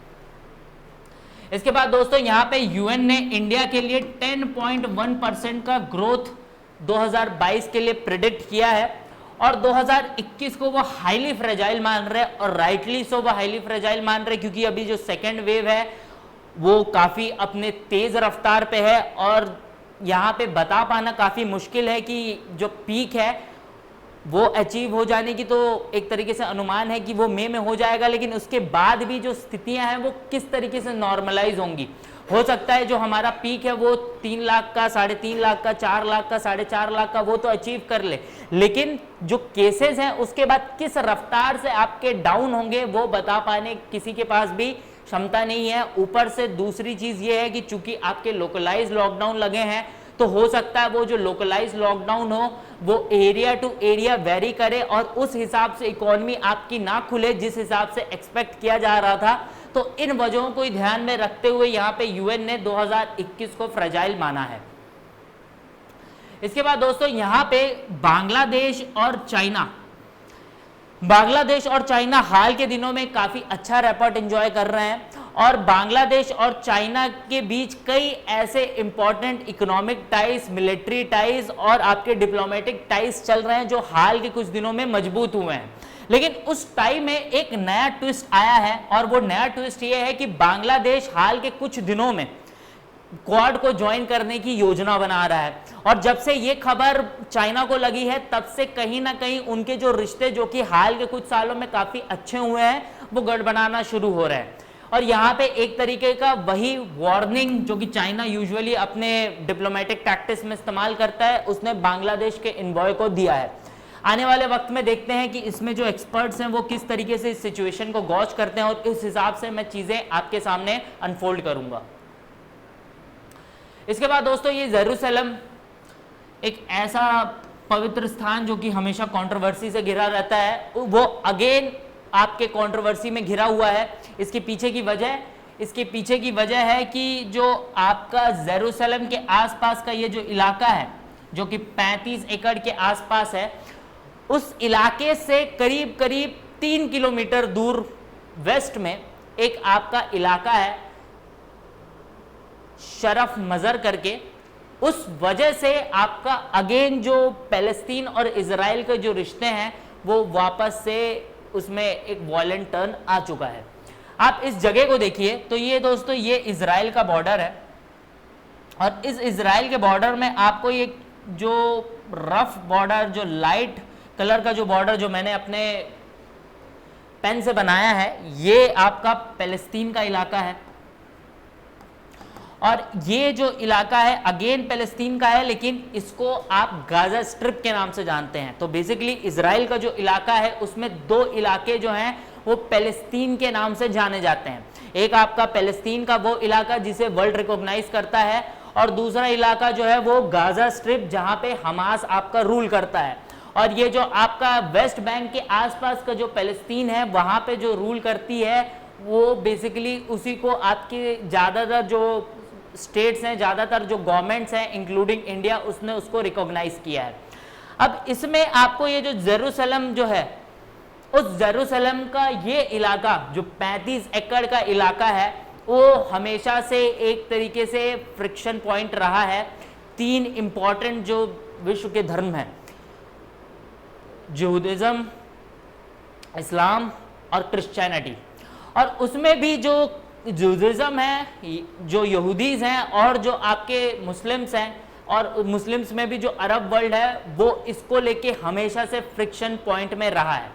इसके बाद दोस्तों यहाँ पे यूएन ने इंडिया के लिए 10.1% का ग्रोथ 2022 के लिए प्रिडिक्ट किया है, और 2021 को वो हाईली फ्रेजाइल मान रहे हैं, और राइटली सो वो हाईली फ्रेजाइल मान रहे हैं क्योंकि अभी जो सेकेंड वेव है वो काफ़ी अपने तेज़ रफ्तार पे है, और यहाँ पे बता पाना काफ़ी मुश्किल है कि जो पीक है वो अचीव हो जाने की तो एक तरीके से अनुमान है कि वो मई में हो जाएगा, लेकिन उसके बाद भी जो स्थितियां हैं वो किस तरीके से नॉर्मलाइज होंगी। हो सकता है जो हमारा पीक है वो 3 लाख का, 3.5 लाख का, 4 लाख का, 4.5 लाख का वो तो अचीव कर ले, लेकिन जो केसेस हैं उसके बाद किस रफ्तार से आपके डाउन होंगे वो बता पाने किसी के पास भी क्षमता नहीं है। ऊपर से दूसरी चीज़ ये है कि चूंकि आपके लोकलाइज लॉकडाउन लगे हैं तो हो सकता है वो जो लोकलाइज लॉकडाउन हो वो एरिया टू एरिया वेरी करे और उस हिसाब से इकोनॉमी आपकी ना खुले जिस हिसाब से एक्सपेक्ट किया जा रहा था। तो इन वजहों को ध्यान में रखते हुए यहाँ पे यूएन ने 2021 को फ्रेजाइल माना है। इसके बाद दोस्तों यहाँ पे बांग्लादेश और चाइना हाल के दिनों में काफी अच्छा रैपॉर्ट एंजॉय कर रहे हैं और बांग्लादेश और चाइना के बीच कई ऐसे important economic ties, military ties और आपके डिप्लोमेटिक टाइज चल रहे हैं जो हाल के कुछ दिनों में मजबूत हुए हैं। लेकिन उस टाइम में एक नया ट्विस्ट आया है और वो नया ट्विस्ट ये है कि बांग्लादेश हाल के कुछ दिनों में क्वाड को ज्वाइन करने की योजना बना रहा है और जब से ये खबर चाइना को लगी है तब से कहीं ना कहीं उनके जो रिश्ते जो कि हाल के कुछ सालों में काफी अच्छे हुए हैं वो गड़बड़ाना शुरू हो रहे हैं। और यहाँ पे एक तरीके का वही वार्निंग जो कि चाइना यूजुअली अपने डिप्लोमेटिक टैक्टिक्स में इस्तेमाल करता है उसने बांग्लादेश के एनवॉय को दिया है। आने वाले वक्त में देखते हैं कि इसमें जो एक्सपर्ट्स हैं वो किस तरीके से इस सिचुएशन को गॉज करते हैं और इस हिसाब से मैं चीजें आपके सामने अनफोल्ड करूंगा। इसके बाद दोस्तों ये जेरूसलम एक ऐसा पवित्र स्थान जो कि हमेशा कंट्रोवर्सी से घिरा रहता है, वो अगेन आपके कंट्रोवर्सी में घिरा हुआ है। इसके पीछे की वजह है कि जो आपका जेरूसलम के आसपास का ये जो इलाका है जो कि 35 एकड़ के आसपास है, उस इलाके से करीब करीब 3 किलोमीटर दूर वेस्ट में एक आपका इलाका है शरफ मजर करके। उस वजह से आपका अगेन जो पैलेस्तीन और इजराइल के जो रिश्ते हैं वो वापस से उसमें एक वॉयलेंट टर्न आ चुका है। आप इस जगह को देखिए तो ये दोस्तों ये इजराइल का बॉर्डर है और इस इजराइल के बॉर्डर में आपको ये जो रफ बॉर्डर, जो लाइट कलर का जो बॉर्डर जो मैंने अपने पेन से बनाया है, ये आपका पैलेस्तीन का इलाका है और ये जो इलाका है अगेन पैलेस्तीन का है, लेकिन इसको आप गाजा स्ट्रिप के नाम से जानते हैं। तो बेसिकली इजराइल का जो इलाका है उसमें 2 इलाके जो हैं वो पैलेस्तीन के नाम से जाने जाते हैं। एक आपका पैलेस्तीन का वो इलाका जिसे वर्ल्ड रिकॉग्नाइज करता है और दूसरा इलाका जो है वो गाजा स्ट्रिप जहां पे हमास आपका रूल करता है। और ये जो आपका वेस्ट बैंक के आसपास का जो पैलेस्तीन है वहां पे जो रूल करती है वो बेसिकली उसी को आपके ज़्यादातर जो स्टेट्स हैं, ज़्यादातर जो गवर्नमेंट्स हैं इंक्लूडिंग इंडिया, उसने उसको रिकॉग्नाइज किया है। अब इसमें आपको ये जो जेरूसलम जो है उस जेरूसलम का ये इलाका जो 35 एकड़ का इलाका है वो हमेशा से एक तरीके से फ्रिक्शन पॉइंट रहा है 3 इंपॉर्टेंट जो विश्व के धर्म हैं, यहूदिज्म, इस्लाम और क्रिश्चियनिटी। और उसमें भी जो जूदिज्म है, जो यहूदीज हैं और जो आपके मुस्लिम्स हैं और मुस्लिम्स में भी जो अरब वर्ल्ड है वो इसको लेके हमेशा से फ्रिक्शन पॉइंट में रहा है।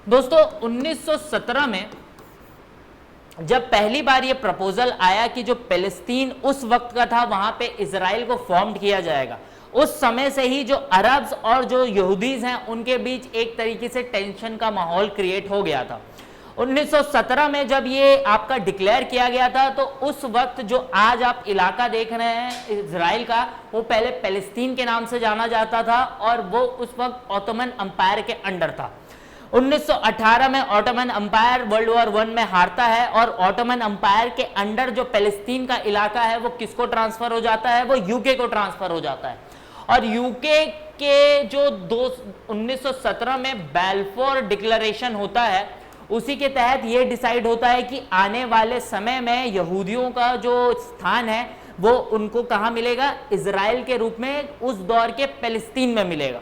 दोस्तों 1917 में जब पहली बार ये प्रपोजल आया कि जो पैलेस्तीन उस वक्त का था वहां पे इजराइल को फॉर्म किया जाएगा, उस समय से ही जो अरब्स और जो यहूदीज हैं उनके बीच एक तरीके से टेंशन का माहौल क्रिएट हो गया था। 1917 में जब ये आपका डिक्लेयर किया गया था तो उस वक्त जो आज आप इलाका देख रहे हैं इजराइल का वो पहले पैलेस्तीन के नाम से जाना जाता था और वो उस वक्त ऑटोमन अंपायर के अंडर था। 1918 में ऑटोमन अंपायर वर्ल्ड वॉर 1 में हारता है और ऑटोमन अंपायर के अंडर जो पैलेस्तीन का इलाका है वो किसको ट्रांसफर हो जाता है, वो यूके को ट्रांसफर हो जाता है। और यूके के जो 1917 में बैल्फोर डिक्लेरेशन होता है उसी के तहत ये डिसाइड होता है कि आने वाले समय में यहूदियों का जो स्थान है वो उनको कहाँ मिलेगा, इजराइल के रूप में उस दौर के पैलेस्तीन में मिलेगा।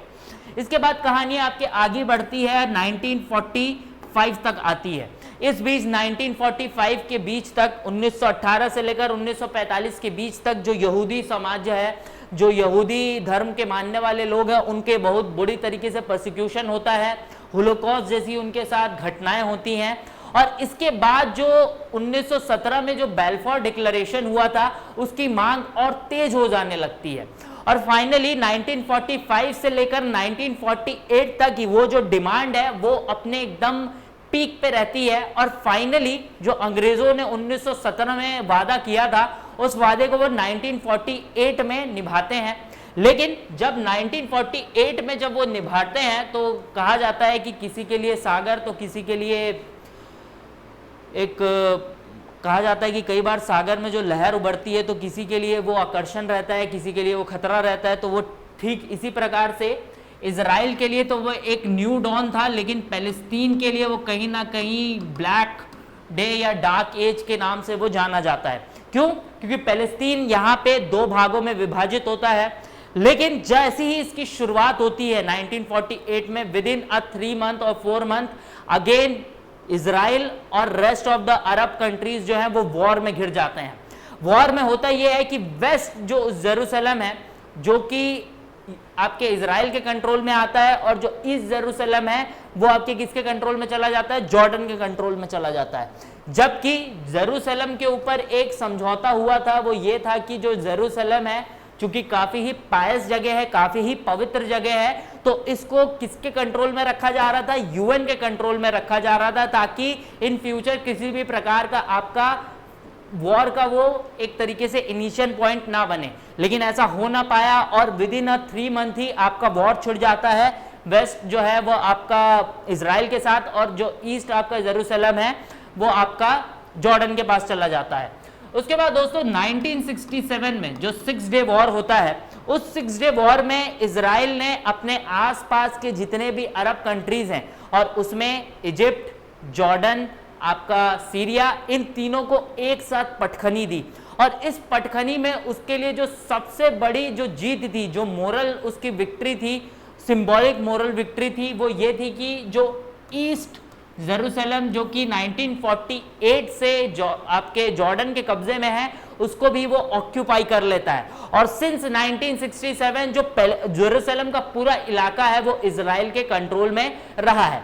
इसके बाद कहानी आपके आगे बढ़ती है 1945 तक आती है। इस बीच 1945 के बीच तक 1918 से लेकर 1945 के बीच तक जो यहूदी समाज है, जो यहूदी धर्म के मानने वाले लोग हैं, उनके बहुत बुरी तरीके से प्रोसिक्यूशन होता है, होलोकॉस्ट जैसी उनके साथ घटनाएं होती हैं। और इसके बाद जो 1917 में जो बैल्फोर डिक्लेरेशन हुआ था उसकी मांग और तेज हो जाने लगती है और फाइनली 1945 से लेकर 1948 तक ही वो जो डिमांड है वो अपने एकदम पीक पे रहती है। और फाइनली जो अंग्रेजों ने 1917 में वादा किया था उस वादे को वो 1948 में निभाते हैं। लेकिन जब 1948 में जब वो निभाते हैं तो कहा जाता है कि किसी के लिए सागर तो किसी के लिए एक कहा जाता है कि कई बार सागर में जो लहर उभरती है तो किसी के लिए वो आकर्षण रहता है, किसी के लिए वो खतरा रहता है। तो वो ठीक इसी प्रकार से इजराइल के लिए तो वो एक न्यू डॉन था, लेकिन पैलेस्तीन के लिए वो कहीं ना कहीं ब्लैक डे या डार्क एज के नाम से वो जाना जाता है। क्यों? क्योंकि पैलेस्तीन यहाँ पे दो भागों में विभाजित होता है, लेकिन जैसे ही इसकी शुरुआत होती है 1948 में, विद इन 3 मंथ और 4 मंथ अगेन इजराइल और rest of the Arab countries जो है वो वॉर में घिर जाते हैं। वॉर में होता यह है कि वेस्ट जो जेरूसलम है जो कि आपके इजराइल के कंट्रोल में आता है, और जो ईस्ट जेरूसलम है वो आपके किसके कंट्रोल में चला जाता है? जॉर्डन के कंट्रोल में चला जाता है। जबकि जेरूसलम के ऊपर एक समझौता हुआ था, वो ये था कि जो जेरूसलम है चूंकि काफी ही पायस जगह है, काफी ही पवित्र जगह है, तो इसको किसके कंट्रोल में रखा जा रहा था? यूएन के कंट्रोल में रखा जा रहा था, ताकि इन फ्यूचर किसी भी प्रकार का आपका वॉर का वो एक तरीके से इनिशियल पॉइंट ना बने। लेकिन ऐसा हो ना पाया और विद इन 3 मंथ ही आपका वॉर छिड़ जाता है। वेस्ट जो है वो आपका इजराइल के साथ, और जो ईस्ट आपका जेरूसलम है वो आपका जॉर्डन के पास चला जाता है। उसके बाद दोस्तों 1967 में जो 6 डे वॉर होता है, उस 6 डे वॉर में इजराइल ने अपने आसपास के जितने भी अरब कंट्रीज हैं, और उसमें इजिप्ट, जॉर्डन, आपका सीरिया, इन तीनों को एक साथ पटखनी दी। और इस पटखनी में उसके लिए जो सबसे बड़ी जो जीत थी, जो मोरल उसकी विक्ट्री थी, सिंबॉलिक मोरल विक्ट्री थी, वो ये थी कि जो ईस्ट जेरूसलम जो कि 1948 से आपके जॉर्डन के कब्जे में है, उसको भी वो ऑक्यूपाई कर लेता है। और सिंस 1967 जो जेरूसलम का पूरा इलाका है वो इजराइल के कंट्रोल में रहा है।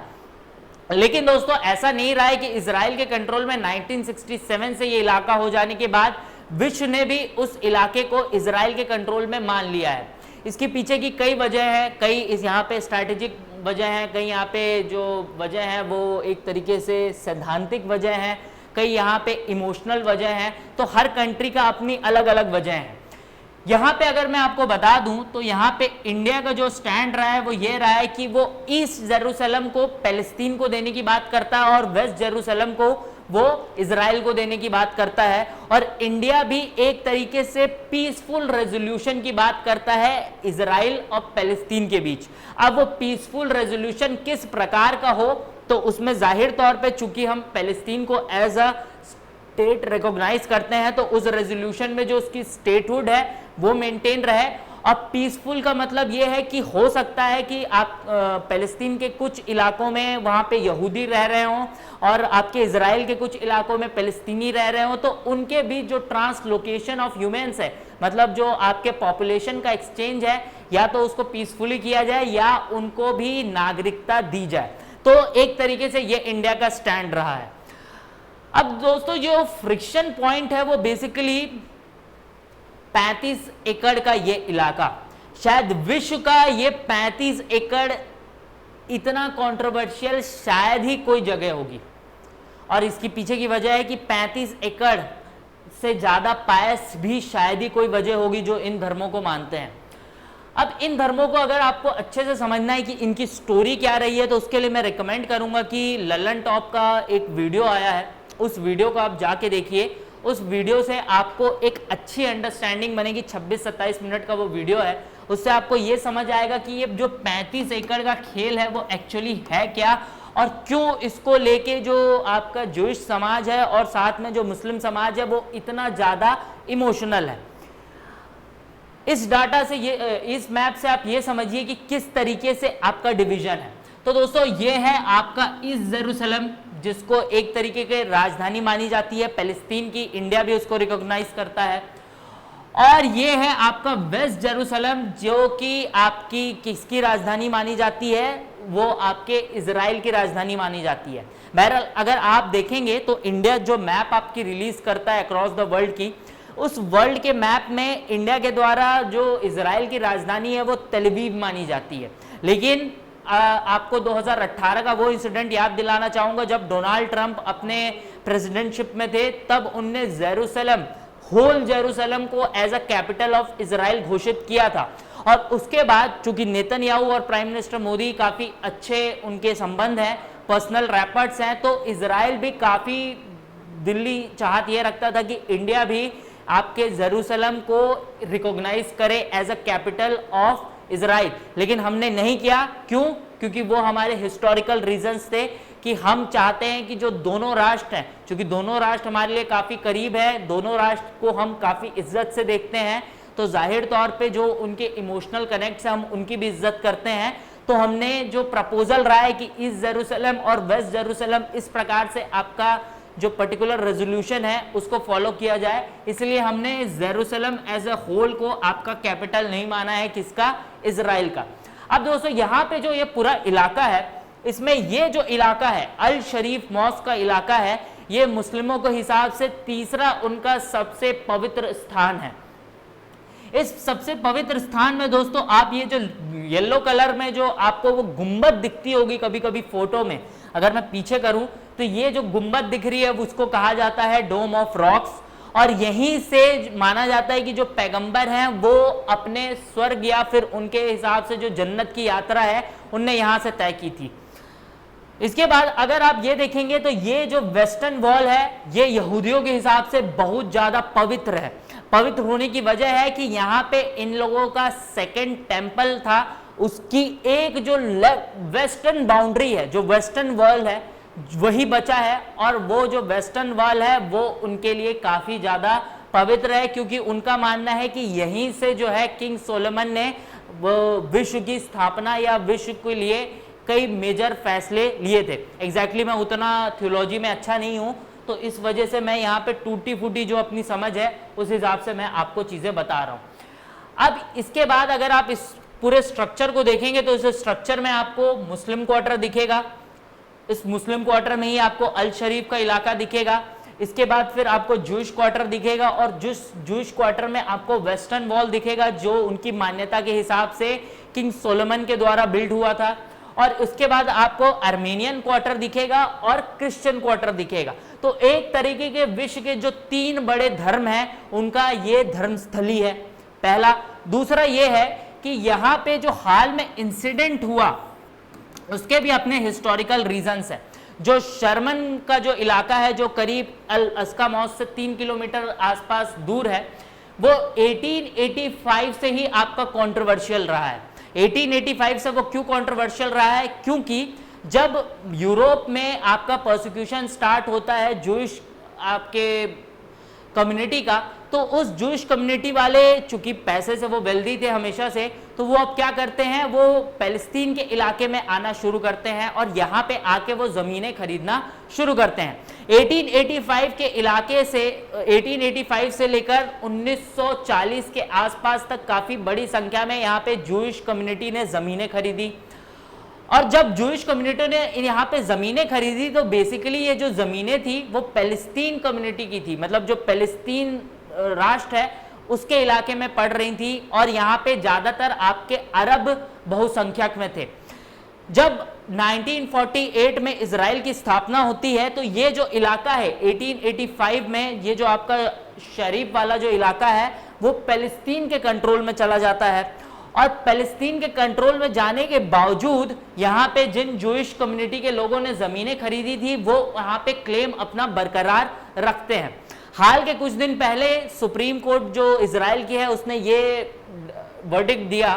लेकिन दोस्तों ऐसा नहीं रहा है कि इजराइल के कंट्रोल में 1967 से ये इलाका हो जाने के बाद विश्व ने भी उस इलाके को इजराइल के कंट्रोल में मान लिया है। इसके पीछे की कई वजह है, कई इस यहाँ पे स्ट्रैटेजिक वजह है, कई यहाँ पे जो वजह है वो एक तरीके से सैद्धांतिक वजह है, कई यहाँ पे इमोशनल वजह है। तो हर कंट्री का अपनी अलग अलग वजह है। यहाँ पे अगर मैं आपको बता दूं तो यहाँ पे इंडिया का जो स्टैंड रहा है वो ये रहा है कि वो ईस्ट जेरूसलम को पैलेस्तीन को देने की बात करता है और वेस्ट जेरूसलम को वो इजराइल को देने की बात करता है। और इंडिया भी एक तरीके से पीसफुल रेजोल्यूशन की बात करता है इजराइल और पैलेस्तीन के बीच। अब वो पीसफुल रेजोल्यूशन किस प्रकार का हो, तो उसमें जाहिर तौर पे चूंकि हम पैलेस्तीन को एज अ स्टेट रिकॉग्नाइज करते हैं, तो उस रेजोल्यूशन में जो उसकी स्टेटहुड है वो मेंटेन रहे। और पीसफुल का मतलब ये है कि हो सकता है कि आप पैलेस्तीन के कुछ इलाकों में वहां पे यहूदी रह रहे हों और आपके इजराइल के कुछ इलाकों में पैलेस्तीनी रह रहे हों, तो उनके बीच जो ट्रांसलोकेशन ऑफ ह्यूमंस है, मतलब जो आपके पॉपुलेशन का एक्सचेंज है, या तो उसको पीसफुली किया जाए या उनको भी नागरिकता दी जाए। तो एक तरीके से ये इंडिया का स्टैंड रहा है। अब दोस्तों जो फ्रिक्शन पॉइंट है वो बेसिकली 35 एकड़ का ये इलाका, शायद विश्व का ये 35 एकड़ इतना कंट्रोवर्शियल शायद ही कोई जगह होगी। और इसके पीछे की वजह है कि 35 एकड़ से ज्यादा पायस भी शायद ही कोई वजह होगी जो इन धर्मों को मानते हैं। अब इन धर्मों को अगर आपको अच्छे से समझना है कि इनकी स्टोरी क्या रही है, तो उसके लिए मैं रिकमेंड करूंगा कि ललन टॉप का एक वीडियो आया है, उस वीडियो को आप जाके देखिए। उस वीडियो से आपको एक अच्छी अंडरस्टैंडिंग बनेगी। 26-27 मिनट का वो वीडियो है, उससे आपको ये समझ आएगा कि ये जो 35 एकड़ का खेल है वो एक्चुअली है क्या, और क्यों इसको लेके जो आपका जूइश समाज है और साथ में जो मुस्लिम समाज है वो इतना ज्यादा इमोशनल है। इस डाटा से ये, इस मैप से आप ये समझिए कि किस तरीके से आपका डिवीजन है। तो दोस्तों ये है आपका ईस्ट जेरूसलम, जिसको एक तरीके के राजधानी मानी जाती है पैलेस्तीन की, इंडिया भी उसको रिकॉग्नाइज करता है। और ये है आपका वेस्ट जेरूसलम, जो कि आपकी किसकी राजधानी मानी जाती है, वो आपके इजराइल की राजधानी मानी जाती है। बहरहाल अगर आप देखेंगे तो इंडिया जो मैप आपकी रिलीज करता है अक्रॉस द वर्ल्ड की, उस वर्ल्ड के मैप में इंडिया के द्वारा जो इजराइल की राजधानी है वो तेल अवीव मानी जाती है। लेकिन आपको 2018 का वो इंसिडेंट याद दिलाना चाहूंगा, जब डोनाल्ड ट्रंप अपने प्रेसिडेंटशिप में थे, तब उनने जेरूसलम होल जेरूसलम को as a capital of Israel घोषित किया था। और उसके बाद चूंकि नेतन्याहू और प्राइम मिनिस्टर मोदी काफी अच्छे उनके संबंध हैं, पर्सनल रैपर्स हैं, तो इजराइल भी काफी दिल्ली चाहत यह रखता था कि इंडिया भी आपके जेरूसलम को रिकॉग्नाइज करे as a capital of Israel, लेकिन हमने नहीं किया। क्यों? क्योंकि वो हमारे हिस्टोरिकल रीजंस थे कि हम चाहते हैं कि जो दोनों राष्ट्र हैं, क्योंकि दोनों राष्ट्र हमारे लिए काफी करीब है, दोनों राष्ट्र को हम काफी इज्जत से देखते हैं, तो जाहिर तौर पे जो उनके इमोशनल कनेक्ट है हम उनकी भी इज्जत करते हैं। तो हमने जो प्रपोजल रहा है कि ईस्ट जेरूसलम और वेस्ट जेरूसलम इस प्रकार से आपका जो पर्टिकुलर रेजोल्यूशन है उसको फॉलो किया जाए, इसलिए हमने जेरूसलम एज अ होल को आपका कैपिटल नहीं माना है, किसका? इजराइल का। अब दोस्तों यहाँ पे जो ये पूरा इलाका है, इसमें ये जो इलाका है अल शरीफ मॉस्क का इलाका है, ये मुस्लिमों के हिसाब से तीसरा उनका सबसे पवित्र स्थान है। इस सबसे पवित्र स्थान में दोस्तों आप ये जो येलो कलर में जो आपको वो गुंबद दिखती होगी कभी कभी फोटो में, अगर मैं पीछे करूं तो ये जो गुंबद दिख रही है उसको कहा जाता है डोम ऑफ रॉक्स, और यहीं से माना जाता है कि जो पैगंबर हैं वो अपने स्वर्ग या फिर उनके हिसाब से जो जन्नत की यात्रा है उनने यहां से तय की थी। इसके बाद अगर आप ये देखेंगे तो ये जो वेस्टर्न वॉल है ये यहूदियों के हिसाब से बहुत ज्यादा पवित्र है। पवित्र होने की वजह है कि यहाँ पे इन लोगों का सेकंड टेंपल था, उसकी एक जो वेस्टर्न बाउंड्री है, जो वेस्टर्न वॉल है वही बचा है, और वो जो वेस्टर्न वॉल है वो उनके लिए काफी ज्यादा पवित्र है, क्योंकि उनका मानना है कि यहीं से जो है किंग सोलोमन ने वो विश्व की स्थापना या विश्व के लिए कई मेजर फैसले लिए थे। एग्जैक्टली मैं उतना थियोलॉजी में अच्छा नहीं हूं, तो इस वजह से मैं यहाँ पे टूटी फूटी जो अपनी समझ है उस हिसाब से मैं आपको चीजें बता रहा हूं। अब इसके बाद अगर आप इस पूरे स्ट्रक्चर को देखेंगे तो इस स्ट्रक्चर में आपको मुस्लिम क्वार्टर दिखेगा, इस मुस्लिम क्वार्टर में ही आपको अल शरीफ का इलाका दिखेगा, इसके बाद फिर आपको जूश क्वार्टर दिखेगा, और जूश क्वार्टर में आपको वेस्टर्न वॉल दिखेगा जो उनकी मान्यता के हिसाब से किंग सोलोमन के द्वारा बिल्ड हुआ था, और उसके बाद आपको आर्मेनियन क्वार्टर दिखेगा और क्रिश्चियन क्वार्टर दिखेगा। तो एक तरीके के विश्व के जो तीन बड़े धर्म हैं उनका ये धर्मस्थली है पहला। दूसरा ये है कि यहाँ पे जो हाल में इंसिडेंट हुआ उसके भी अपने हिस्टोरिकल रीजंस है। जो शर्मन का जो इलाका है जो करीब अल अस्का मॉस्क से 3 किलोमीटर आसपास दूर है, वो 1885 से ही आपका कंट्रोवर्शियल रहा है। 1885 से वो क्यों कंट्रोवर्शियल रहा है? क्योंकि जब यूरोप में आपका प्रोसिक्यूशन स्टार्ट होता है जूइश आपके कम्युनिटी का, तो उस जूइश कम्युनिटी वाले चूंकि पैसे से वो वेल्दी थे हमेशा से, तो वो अब क्या करते हैं, वो पैलेस्तीन के इलाके में आना शुरू करते हैं और यहाँ पे आके वो जमीनें खरीदना शुरू करते हैं। 1885 के इलाके से 1885 से लेकर 1940 के आसपास तक काफी बड़ी संख्या में यहाँ पे जूइश कम्युनिटी ने जमीनें खरीदी, और जब जूइश कम्युनिटी ने यहाँ पे जमीनें खरीदी तो बेसिकली ये जो जमीनें थी वो पैलेस्तीन कम्युनिटी की थी, मतलब जो पैलेस्तीन राष्ट्र है उसके इलाके में पड़ रही थी, और यहाँ पे ज्यादातर आपके अरब बहुसंख्यक में थे। जब 1948 में इजराइल की स्थापना होती है तो ये जो इलाका है 1885 में, ये जो आपका शरीफ वाला जो इलाका है वो पैलेस्तीन के कंट्रोल में चला जाता है, और पैलेस्तीन के कंट्रोल में जाने के बावजूद यहाँ पे जिन जूइश कम्युनिटी के लोगों ने जमीनें खरीदी थी वो यहाँ पे क्लेम अपना बरकरार रखते हैं। हाल के कुछ दिन पहले सुप्रीम कोर्ट जो इजराइल की है उसने ये वर्डिक्ट दिया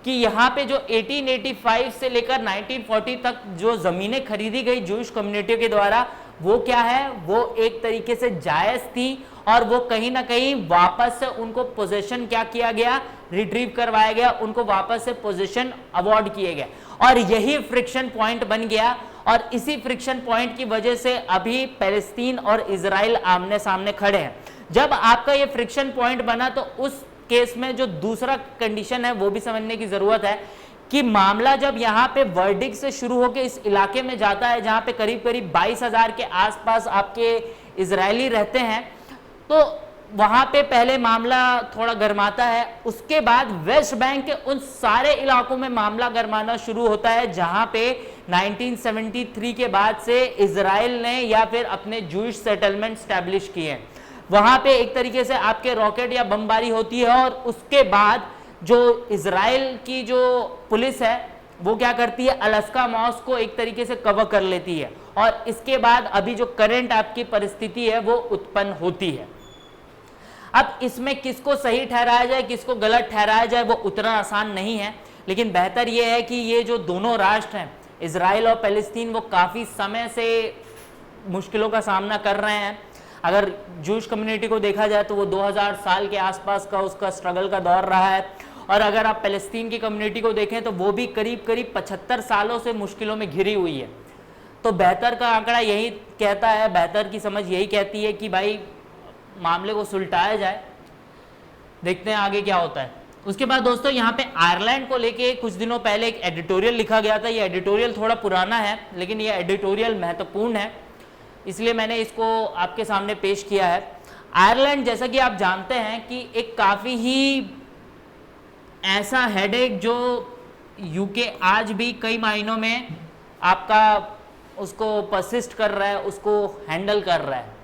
कि यहाँ पे जो 1885 से लेकर 1940 तक जो जमीनें खरीदी गई जूइश कम्युनिटी के द्वारा वो क्या है, वो एक तरीके से जायज थी, और वो कहीं ना कहीं वापस से उनको पोजीशन क्या किया गया, रिट्रीव करवाया गया, उनको वापस से पोजीशन अवार्ड किए गए, और यही फ्रिक्शन पॉइंट बन गया। और इसी फ्रिक्शन पॉइंट की वजह से अभी पैलेस्तीन और इजराइल आमने सामने खड़े हैं। जब आपका ये फ्रिक्शन पॉइंट बना तो उस केस में जो दूसरा कंडीशन है वो भी समझने की जरूरत है कि मामला जब यहाँ पे वर्डिक्ट से शुरू होकर इस इलाके में जाता है जहाँ पे करीब करीब 22,000 के आसपास आपके इजरायली रहते हैं, तो वहां पे पहले मामला थोड़ा गर्माता है, उसके बाद वेस्ट बैंक के उन सारे इलाकों में मामला गर्माना शुरू होता है जहां पे 1973 के बाद से इजराइल ने या फिर अपने जूइश सेटलमेंट स्टैब्लिश किए हैं। वहां पे एक तरीके से आपके रॉकेट या बमबारी होती है और उसके बाद जो इजराइल की जो पुलिस है वो क्या करती है, अलास्का मॉस को एक तरीके से कवर कर लेती है और इसके बाद अभी जो करंट आपकी परिस्थिति है वो उत्पन्न होती है। अब इसमें किसको सही ठहराया जाए, किसको गलत ठहराया जाए, वो उतना आसान नहीं है, लेकिन बेहतर ये है कि ये जो दोनों राष्ट्र हैं इजराइल और पैलेस्तीन वो काफ़ी समय से मुश्किलों का सामना कर रहे हैं। अगर जूश कम्युनिटी को देखा जाए तो वो 2000 साल के आसपास का उसका स्ट्रगल का दौर रहा है, और अगर आप पैलेस्तीन की कम्युनिटी को देखें तो वो भी करीब करीब 75 सालों से मुश्किलों में घिरी हुई है। तो बेहतर का आंकड़ा यही कहता है, बेहतर की समझ यही कहती है कि भाई मामले को सुलटाया जाए, देखते हैं आगे क्या होता है। उसके बाद दोस्तों यहाँ पे आयरलैंड को लेके कुछ दिनों पहले एक एडिटोरियल लिखा गया था। ये एडिटोरियल थोड़ा पुराना है लेकिन ये एडिटोरियल महत्वपूर्ण है, इसलिए मैंने इसको आपके सामने पेश किया है। आयरलैंड जैसा कि आप जानते हैं कि एक काफ़ी ही ऐसा हेडेक जो यूके आज भी कई मायनों में आपका उसको परसिस्ट कर रहा है, उसको हैंडल कर रहा है।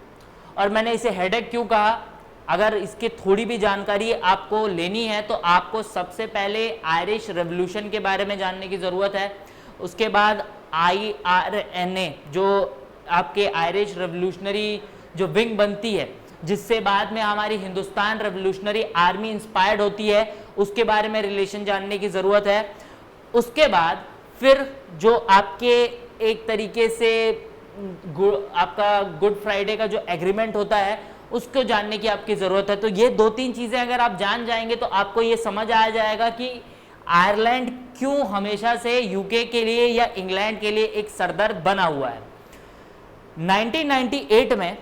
और मैंने इसे हेडेक क्यों कहा, अगर इसकी थोड़ी भी जानकारी आपको लेनी है तो आपको सबसे पहले आयरिश रेवोल्यूशन के बारे में जानने की ज़रूरत है। उसके बाद IRNA जो आपके आयरिश रेवोल्यूशनरी जो विंग बनती है, जिससे बाद में हमारी हिंदुस्तान रेवोल्यूशनरी आर्मी इंस्पायर्ड होती है, उसके बारे में रिलेशन जानने की ज़रूरत है। उसके बाद फिर जो आपके एक तरीके से आपका गुड फ्राइडे का जो एग्रीमेंट होता है उसको जानने की आपकी ज़रूरत है। तो ये 2-3 चीज़ें अगर आप जान जाएंगे तो आपको ये समझ आ जाएगा कि आयरलैंड क्यों हमेशा से यूके के लिए या इंग्लैंड के लिए एक सरदर्द बना हुआ है। 1998 में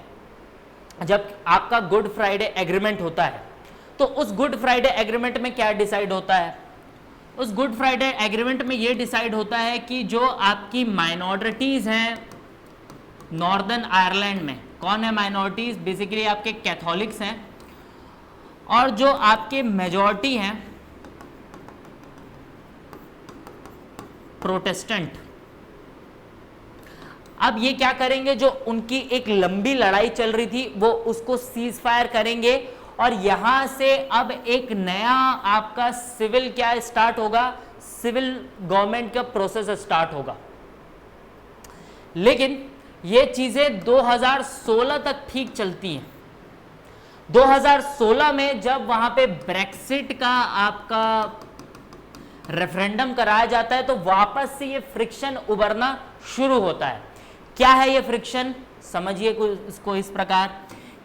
जब आपका गुड फ्राइडे एग्रीमेंट होता है तो उस गुड फ्राइडे एग्रीमेंट में क्या डिसाइड होता है, उस गुड फ्राइडे एग्रीमेंट में ये डिसाइड होता है कि जो आपकी माइनॉरिटीज़ हैं नॉर्दर्न आयरलैंड में, कौन है माइनॉरिटीज़, बेसिकली आपके कैथोलिक्स हैं, और जो आपके मेजॉरिटी हैं प्रोटेस्टेंट। अब ये क्या करेंगे, जो उनकी एक लंबी लड़ाई चल रही थी वो उसको सीज फायर करेंगे और यहां से अब एक नया आपका सिविल क्या स्टार्ट होगा, सिविल गवर्नमेंट का प्रोसेस स्टार्ट होगा। लेकिन ये चीजें 2016 तक ठीक चलती हैं। 2016 में जब वहां पे ब्रेक्सिट का आपका रेफरेंडम कराया जाता है तो वापस से ये फ्रिक्शन उभरना शुरू होता है। क्या है ये फ्रिक्शन, समझिए इसको इस प्रकार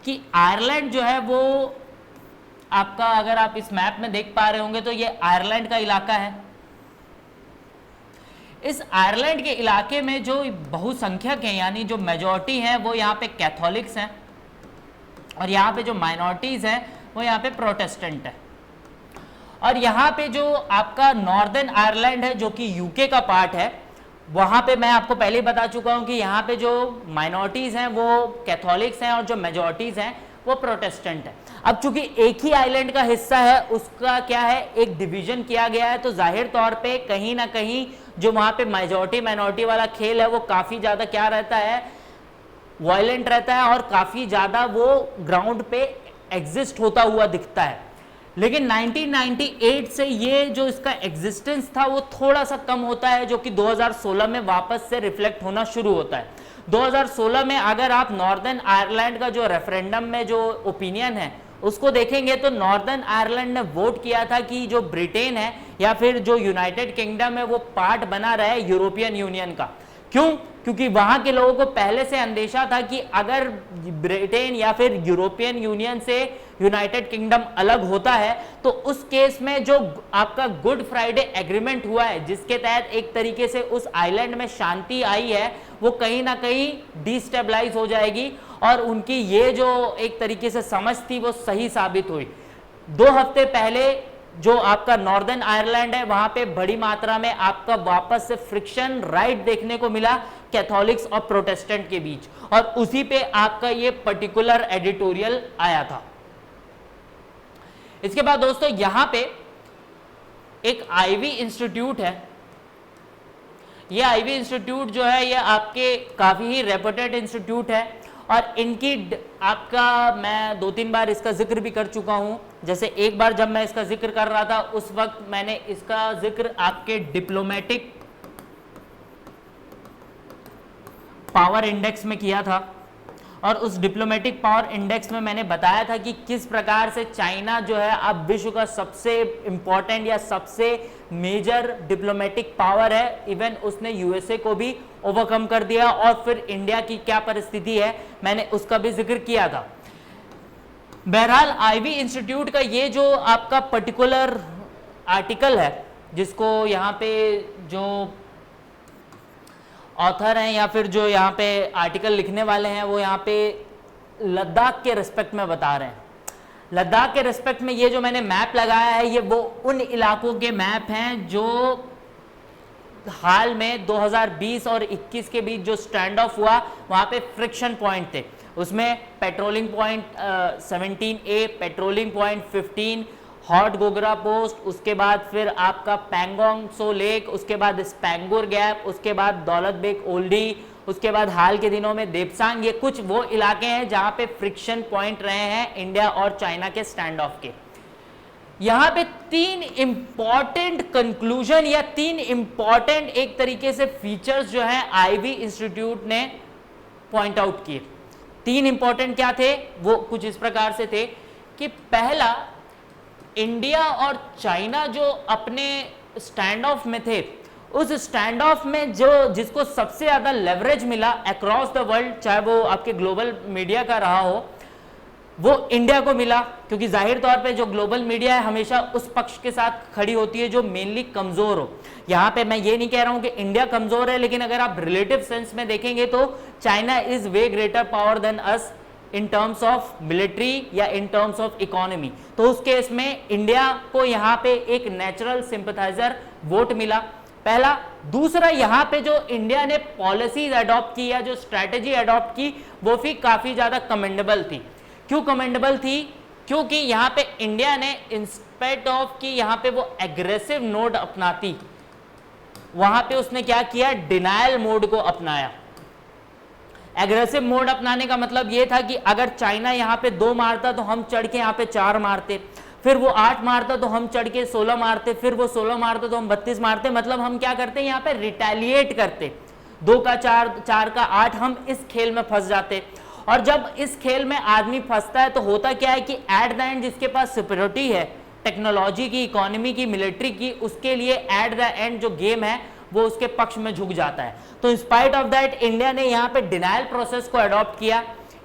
कि आयरलैंड जो है वो आपका, अगर आप इस मैप में देख पा रहे होंगे तो ये आयरलैंड का इलाका है। इस आयरलैंड के इलाके में जो बहुसंख्यक हैं यानी जो मेजॉरिटी हैं वो यहाँ पे कैथोलिक्स हैं और यहाँ पे जो माइनॉरिटीज हैं वो यहाँ पे प्रोटेस्टेंट है। और यहाँ पे जो आपका नॉर्दर्न आयरलैंड है जो कि यूके का पार्ट है, वहाँ पे मैं आपको पहले ही बता चुका हूँ कि यहाँ पे जो माइनॉरिटीज हैं वो कैथोलिक्स हैं और जो मेजॉरिटीज हैं वो प्रोटेस्टेंट है। अब चूंकि एक ही आइलैंड का हिस्सा है उसका क्या है, एक डिवीजन किया गया है, तो जाहिर तौर पे कहीं ना कहीं जो वहाँ पे मेजॉरिटी माइनॉरिटी वाला खेल है वो काफ़ी ज़्यादा क्या रहता है, वायलेंट रहता है और काफ़ी ज़्यादा वो ग्राउंड पे एग्जिस्ट होता हुआ दिखता है। लेकिन 1998 से ये जो इसका एग्जिस्टेंस था वो थोड़ा सा कम होता है, जो कि 2016 में वापस से रिफ्लेक्ट होना शुरू होता है। 2016 में अगर आप नॉर्दर्न आयरलैंड का जो रेफरेंडम में जो ओपिनियन है उसको देखेंगे तो नॉर्दर्न आयरलैंड ने वोट किया था कि जो ब्रिटेन है या फिर जो यूनाइटेड किंगडम है वो पार्ट बना रहे यूरोपियन यूनियन का। क्यों? क्योंकि वहां के लोगों को पहले से अंदेशा था कि अगर ब्रिटेन या फिर यूरोपियन यूनियन से यूनाइटेड किंगडम अलग होता है तो उस केस में जो आपका गुड फ्राइडे एग्रीमेंट हुआ है जिसके तहत एक तरीके से उस आइलैंड में शांति आई है वो कहीं ना कहीं डिस्टेबलाइज हो जाएगी और उनकी ये जो एक तरीके से समझ थी वो सही साबित हुई। 2 हफ्ते पहले जो आपका नॉर्दर्न आयरलैंड है वहां पे बड़ी मात्रा में आपका वापस से फ्रिक्शन राइट देखने को मिला कैथोलिक्स और प्रोटेस्टेंट के बीच, और उसी पे आपका ये पर्टिकुलर एडिटोरियल आया था। इसके बाद दोस्तों यहां पे एक आईवी इंस्टीट्यूट है। ये आईवी इंस्टीट्यूट जो है ये आपके काफी ही रेपुटेड इंस्टीट्यूट है और इनकी आपका मैं 2-3 बार इसका जिक्र भी कर चुका हूं। जैसे एक बार जब मैं इसका जिक्र कर रहा था उस वक्त मैंने इसका जिक्र आपके डिप्लोमेटिक पावर इंडेक्स में किया था, और उस डिप्लोमेटिक पावर इंडेक्स में मैंने बताया था कि किस प्रकार से चाइना जो है अब विश्व का सबसे इंपॉर्टेंट या सबसे मेजर डिप्लोमेटिक पावर है। इवन उसने यूएसए को भी ओवरकम कर दिया, और फिर इंडिया की क्या परिस्थिति है मैंने उसका भी जिक्र किया था। बहरहाल आईवी इंस्टीट्यूट का ये जो आपका पर्टिकुलर आर्टिकल है, जिसको यहाँ पे जो ऑथर हैं या फिर जो यहाँ पे आर्टिकल लिखने वाले हैं वो यहाँ पे लद्दाख के रिस्पेक्ट में बता रहे हैं। लद्दाख के रिस्पेक्ट में ये जो मैंने मैप लगाया है ये वो उन इलाकों के मैप हैं जो हाल में 2020 और 21 के बीच जो स्टैंड ऑफ हुआ वहाँ पे फ्रिक्शन पॉइंट थे। उसमें patrolling point 17A, patrolling point 15, hot Gogra post, उसके बाद फिर आपका पैंगोंग सो लेक, उसके बाद स्पैंगुर गैप, उसके बाद दौलत बेग ओल्डी, उसके बाद हाल के दिनों में देपसांग। ये कुछ वो इलाके हैं जहां पे फ्रिक्शन पॉइंट रहे हैं इंडिया और चाइना के स्टैंड ऑफ के। यहां पे 3 इंपॉर्टेंट कंक्लूजन या 3 इंपॉर्टेंट एक तरीके से फीचर्स जो है आईवी इंस्टीट्यूट ने पॉइंट आउट किए। 3 इंपॉर्टेंट क्या थे वो कुछ इस प्रकार से थे कि पहला, इंडिया और चाइना जो अपने स्टैंड ऑफ में थे उस स्टैंड ऑफ में जो जिसको सबसे ज्यादा लेवरेज मिला अक्रॉस द वर्ल्ड, चाहे वो आपके ग्लोबल मीडिया का रहा हो, वो इंडिया को मिला। क्योंकि जाहिर तौर पे जो ग्लोबल मीडिया है हमेशा उस पक्ष के साथ खड़ी होती है जो मेनली कमजोर हो। यहाँ पे मैं ये नहीं कह रहा हूं कि इंडिया कमजोर है, लेकिन अगर आप रिलेटिव सेंस में देखेंगे तो China is way greater power than us in terms of military या इन टर्म्स ऑफ इकोनॉमी। तो उस केस में इंडिया को यहाँ पे एक नेचुरल सिंपथाइजर वोट मिला, पहला। दूसरा, यहाँ पे जो इंडिया ने पॉलिसीज अडॉप्ट की या जो स्ट्रैटेजी अडॉप्ट की वो भी काफी ज्यादा कमेंडेबल थी। क्यों कमेंडेबल थी? क्योंकि यहाँ पे इंडिया ने इंस्पेक्ट ऑफ की यहाँ पे वो एग्रेसिव नोड अपनाती, वहां पे उसने क्या किया, डिनायल मोड को अपनाया। एग्रेसिव मोड अपनाने का मतलब यह था कि अगर चाइना यहां पे 2 मारता तो हम चढ़ के यहां पे 4 मारते, फिर वो 8 मारता तो हम चढ़ के 16 मारते, फिर वो 16 मारता तो हम 32 मारते। मतलब हम क्या करते हैं यहाँ पे रिटेलिएट करते, 2 का 4, 4 का 8, हम इस खेल में फंस जाते। और जब इस खेल में आदमी फंसता है तो होता क्या है कि एट द एंड जिसके पास सिक्योरिटी है टेक्नोलॉजी की, इकोनॉमी की, मिलिट्री की, उसके लिए एट द एंड जो गेम है वो उसके पक्ष में झुक जाता है। तो इंस्पाइट ऑफ दैट इंडिया ने यहाँ पे डिनायल प्रोसेस को अडॉप्ट किया।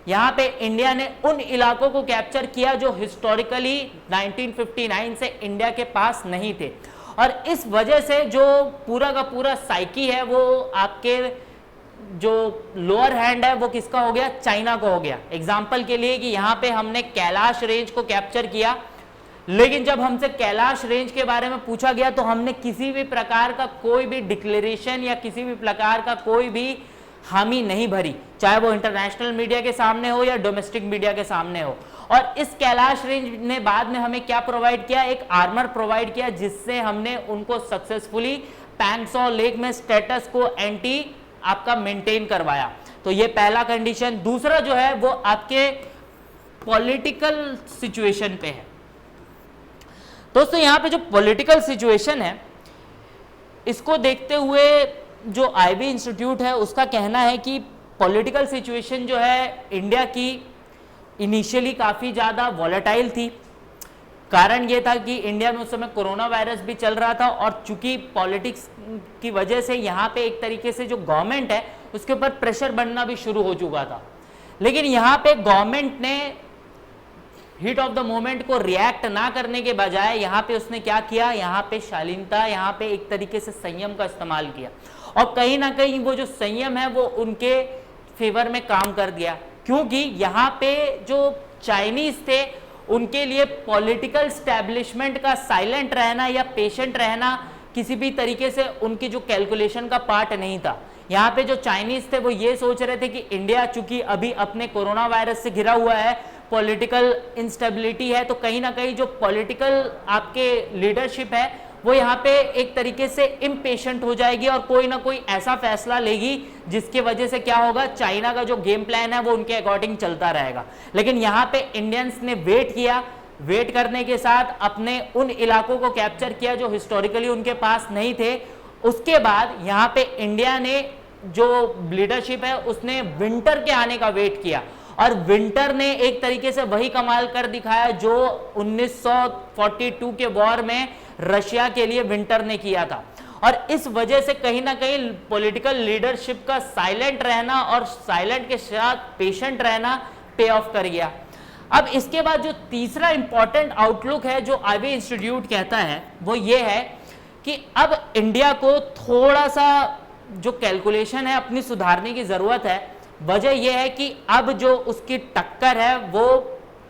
यहाँ पे इंडिया ने उन इलाकों को कैप्चर किया जो हिस्टोरिकली 1959 से इंडिया के पास नहीं थे, और इस वजह से जो पूरा का पूरा साइकी है वो आपके जो लोअर हैंड है वो किसका हो गया, चाइना को हो गया। एग्जाम्पल के लिए कि यहाँ पे हमने कैलाश रेंज को कैप्चर किया, लेकिन जब हमसे कैलाश रेंज के बारे में पूछा गया तो हमने किसी भी प्रकार का कोई भी डिक्लेरेशन या किसी भी प्रकार का कोई भी हामी नहीं भरी, चाहे वो इंटरनेशनल मीडिया के सामने हो या डोमेस्टिक मीडिया के सामने हो। और इस कैलाश रेंज ने बाद में हमें क्या प्रोवाइड किया, एक आर्मर प्रोवाइड किया, जिससे हमने उनको सक्सेसफुली पैंगसौ लेक में स्टेटस को एंटी आपका मेंटेन करवाया। तो ये पहला कंडीशन। दूसरा जो है वो आपके पॉलिटिकल सिचुएशन पे है। दोस्तों यहाँ पे जो पॉलिटिकल सिचुएशन है इसको देखते हुए जो आईवी इंस्टीट्यूट है उसका कहना है कि पॉलिटिकल सिचुएशन जो है इंडिया की इनिशियली काफ़ी ज़्यादा वॉलेटाइल थी। कारण ये था कि इंडिया में उस समय कोरोना वायरस भी चल रहा था, और चूंकि पॉलिटिक्स की वजह से यहाँ पे एक तरीके से जो गवर्नमेंट है उसके ऊपर प्रेशर बनना भी शुरू हो चुका था। लेकिन यहाँ पे गवर्नमेंट ने हिट ऑफ द मोमेंट को रिएक्ट ना करने के बजाय यहाँ पे उसने क्या किया, यहाँ पे शालीनता, यहाँ पे एक तरीके से संयम का इस्तेमाल किया, और कहीं ना कहीं वो जो संयम है वो उनके फेवर में काम कर दिया। क्योंकि यहाँ पे जो चाइनीज थे उनके लिए पॉलिटिकल स्टैब्लिशमेंट का साइलेंट रहना या पेशेंट रहना किसी भी तरीके से उनकी जो कैलकुलेशन का पार्ट नहीं था। यहाँ पे जो चाइनीज थे वो ये सोच रहे थे कि इंडिया चूंकि अभी अपने कोरोना वायरस से घिरा हुआ है, पॉलिटिकल इंस्टेबिलिटी है, तो कहीं ना कहीं जो पॉलिटिकल आपके लीडरशिप है वो यहाँ पे एक तरीके से इम्पेशेंट हो जाएगी और कोई ना कोई ऐसा फैसला लेगी जिसकी वजह से क्या होगा, चाइना का जो गेम प्लान है वो उनके अकॉर्डिंग चलता रहेगा। लेकिन यहाँ पे इंडियंस ने वेट किया, वेट करने के साथ अपने उन इलाकों को कैप्चर किया जो हिस्टोरिकली उनके पास नहीं थे। उसके बाद यहाँ पे इंडिया ने जो लीडरशिप है उसने विंटर के आने का वेट किया और विंटर ने एक तरीके से वही कमाल कर दिखाया जो 1942 के वॉर में रशिया के लिए विंटर ने किया था। और इस वजह से कहीं ना कहीं पॉलिटिकल लीडरशिप का साइलेंट रहना और साइलेंट के साथ पेशेंट रहना पे ऑफ कर गया। अब इसके बाद जो तीसरा इंपॉर्टेंट आउटलुक है जो आईवी इंस्टीट्यूट कहता है वो ये है कि अब इंडिया को थोड़ा सा जो कैलकुलेशन है अपनी सुधारने की जरूरत है। वजह यह है कि अब जो उसकी टक्कर है वो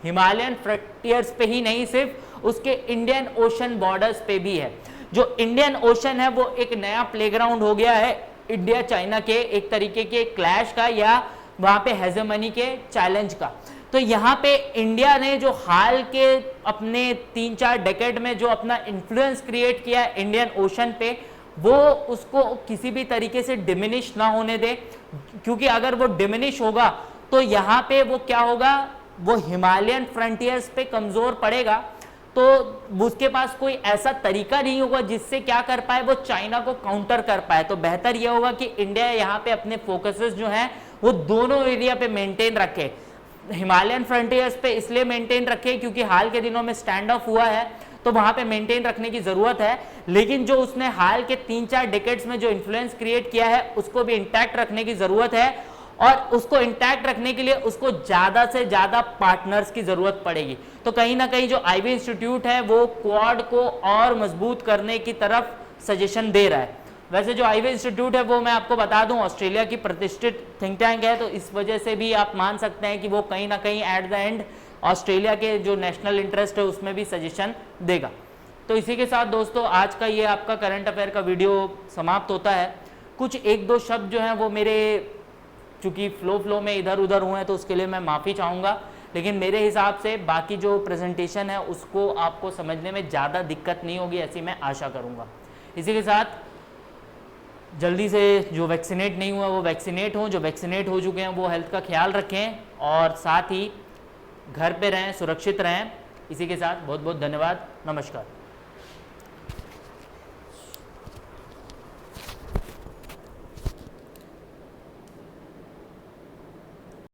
हिमालयन फ्रंटियर्स पे ही नहीं, सिर्फ उसके इंडियन ओशन बॉर्डर्स पे भी है। जो इंडियन ओशन है वो एक नया प्लेग्राउंड हो गया है इंडिया चाइना के एक तरीके के क्लैश का या वहां पे हेजेमनी के चैलेंज का। तो यहाँ पे इंडिया ने जो हाल के अपने 3-4 डेकेड में जो अपना इन्फ्लुएंस क्रिएट किया है इंडियन ओशन पे, वो उसको किसी भी तरीके से डिमिनिश ना होने दे, क्योंकि अगर वो डिमिनिश होगा तो यहाँ पे वो क्या होगा, वो हिमालयन फ्रंटियर्स पे कमजोर पड़ेगा। तो उसके पास कोई ऐसा तरीका नहीं होगा जिससे क्या कर पाए, वो चाइना को काउंटर कर पाए। तो बेहतर यह होगा कि इंडिया यहाँ पे अपने फोकसेस जो हैं वो दोनों एरिया पे मेंटेन रखे। हिमालयन फ्रंटियर्स पे इसलिए मेंटेन रखे क्योंकि हाल के दिनों में स्टैंड ऑफ हुआ है तो वहां पे मेंटेन रखने की जरूरत है। लेकिन जो उसने हाल के 3-4 डेकेड्स में जो इन्फ्लुएंस क्रिएट किया है उसको भी इंटैक्ट रखने की जरूरत है और उसको इंटैक्ट रखने के लिए उसको ज्यादा से ज्यादा पार्टनर्स की जरूरत पड़ेगी। तो कहीं ना कहीं जो आईवी इंस्टीट्यूट है वो क्वाड को और मजबूत करने की तरफ सजेशन दे रहा है। वैसे जो आईवी इंस्टीट्यूट है वो मैं आपको बता दूं ऑस्ट्रेलिया की प्रतिष्ठित थिंक टैंक है, तो इस वजह से भी आप मान सकते हैं कि वो कहीं ना कहीं एट द एंड ऑस्ट्रेलिया के जो नेशनल इंटरेस्ट है उसमें भी सजेशन देगा। तो इसी के साथ दोस्तों आज का ये आपका करंट अफेयर का वीडियो समाप्त होता है। कुछ 1-2 शब्द जो हैं वो मेरे चूंकि फ्लो में इधर उधर हुए हैं तो उसके लिए मैं माफ़ी चाहूँगा, लेकिन मेरे हिसाब से बाकी जो प्रेजेंटेशन है उसको आपको समझने में ज़्यादा दिक्कत नहीं होगी ऐसी मैं आशा करूँगा। इसी के साथ जल्दी से जो वैक्सीनेट नहीं हुआ वो वैक्सीनेट हों, जो वैक्सीनेट हो चुके हैं वो हेल्थ का ख्याल रखें और साथ ही घर पे रहें, सुरक्षित रहें। इसी के साथ बहुत बहुत धन्यवाद, नमस्कार।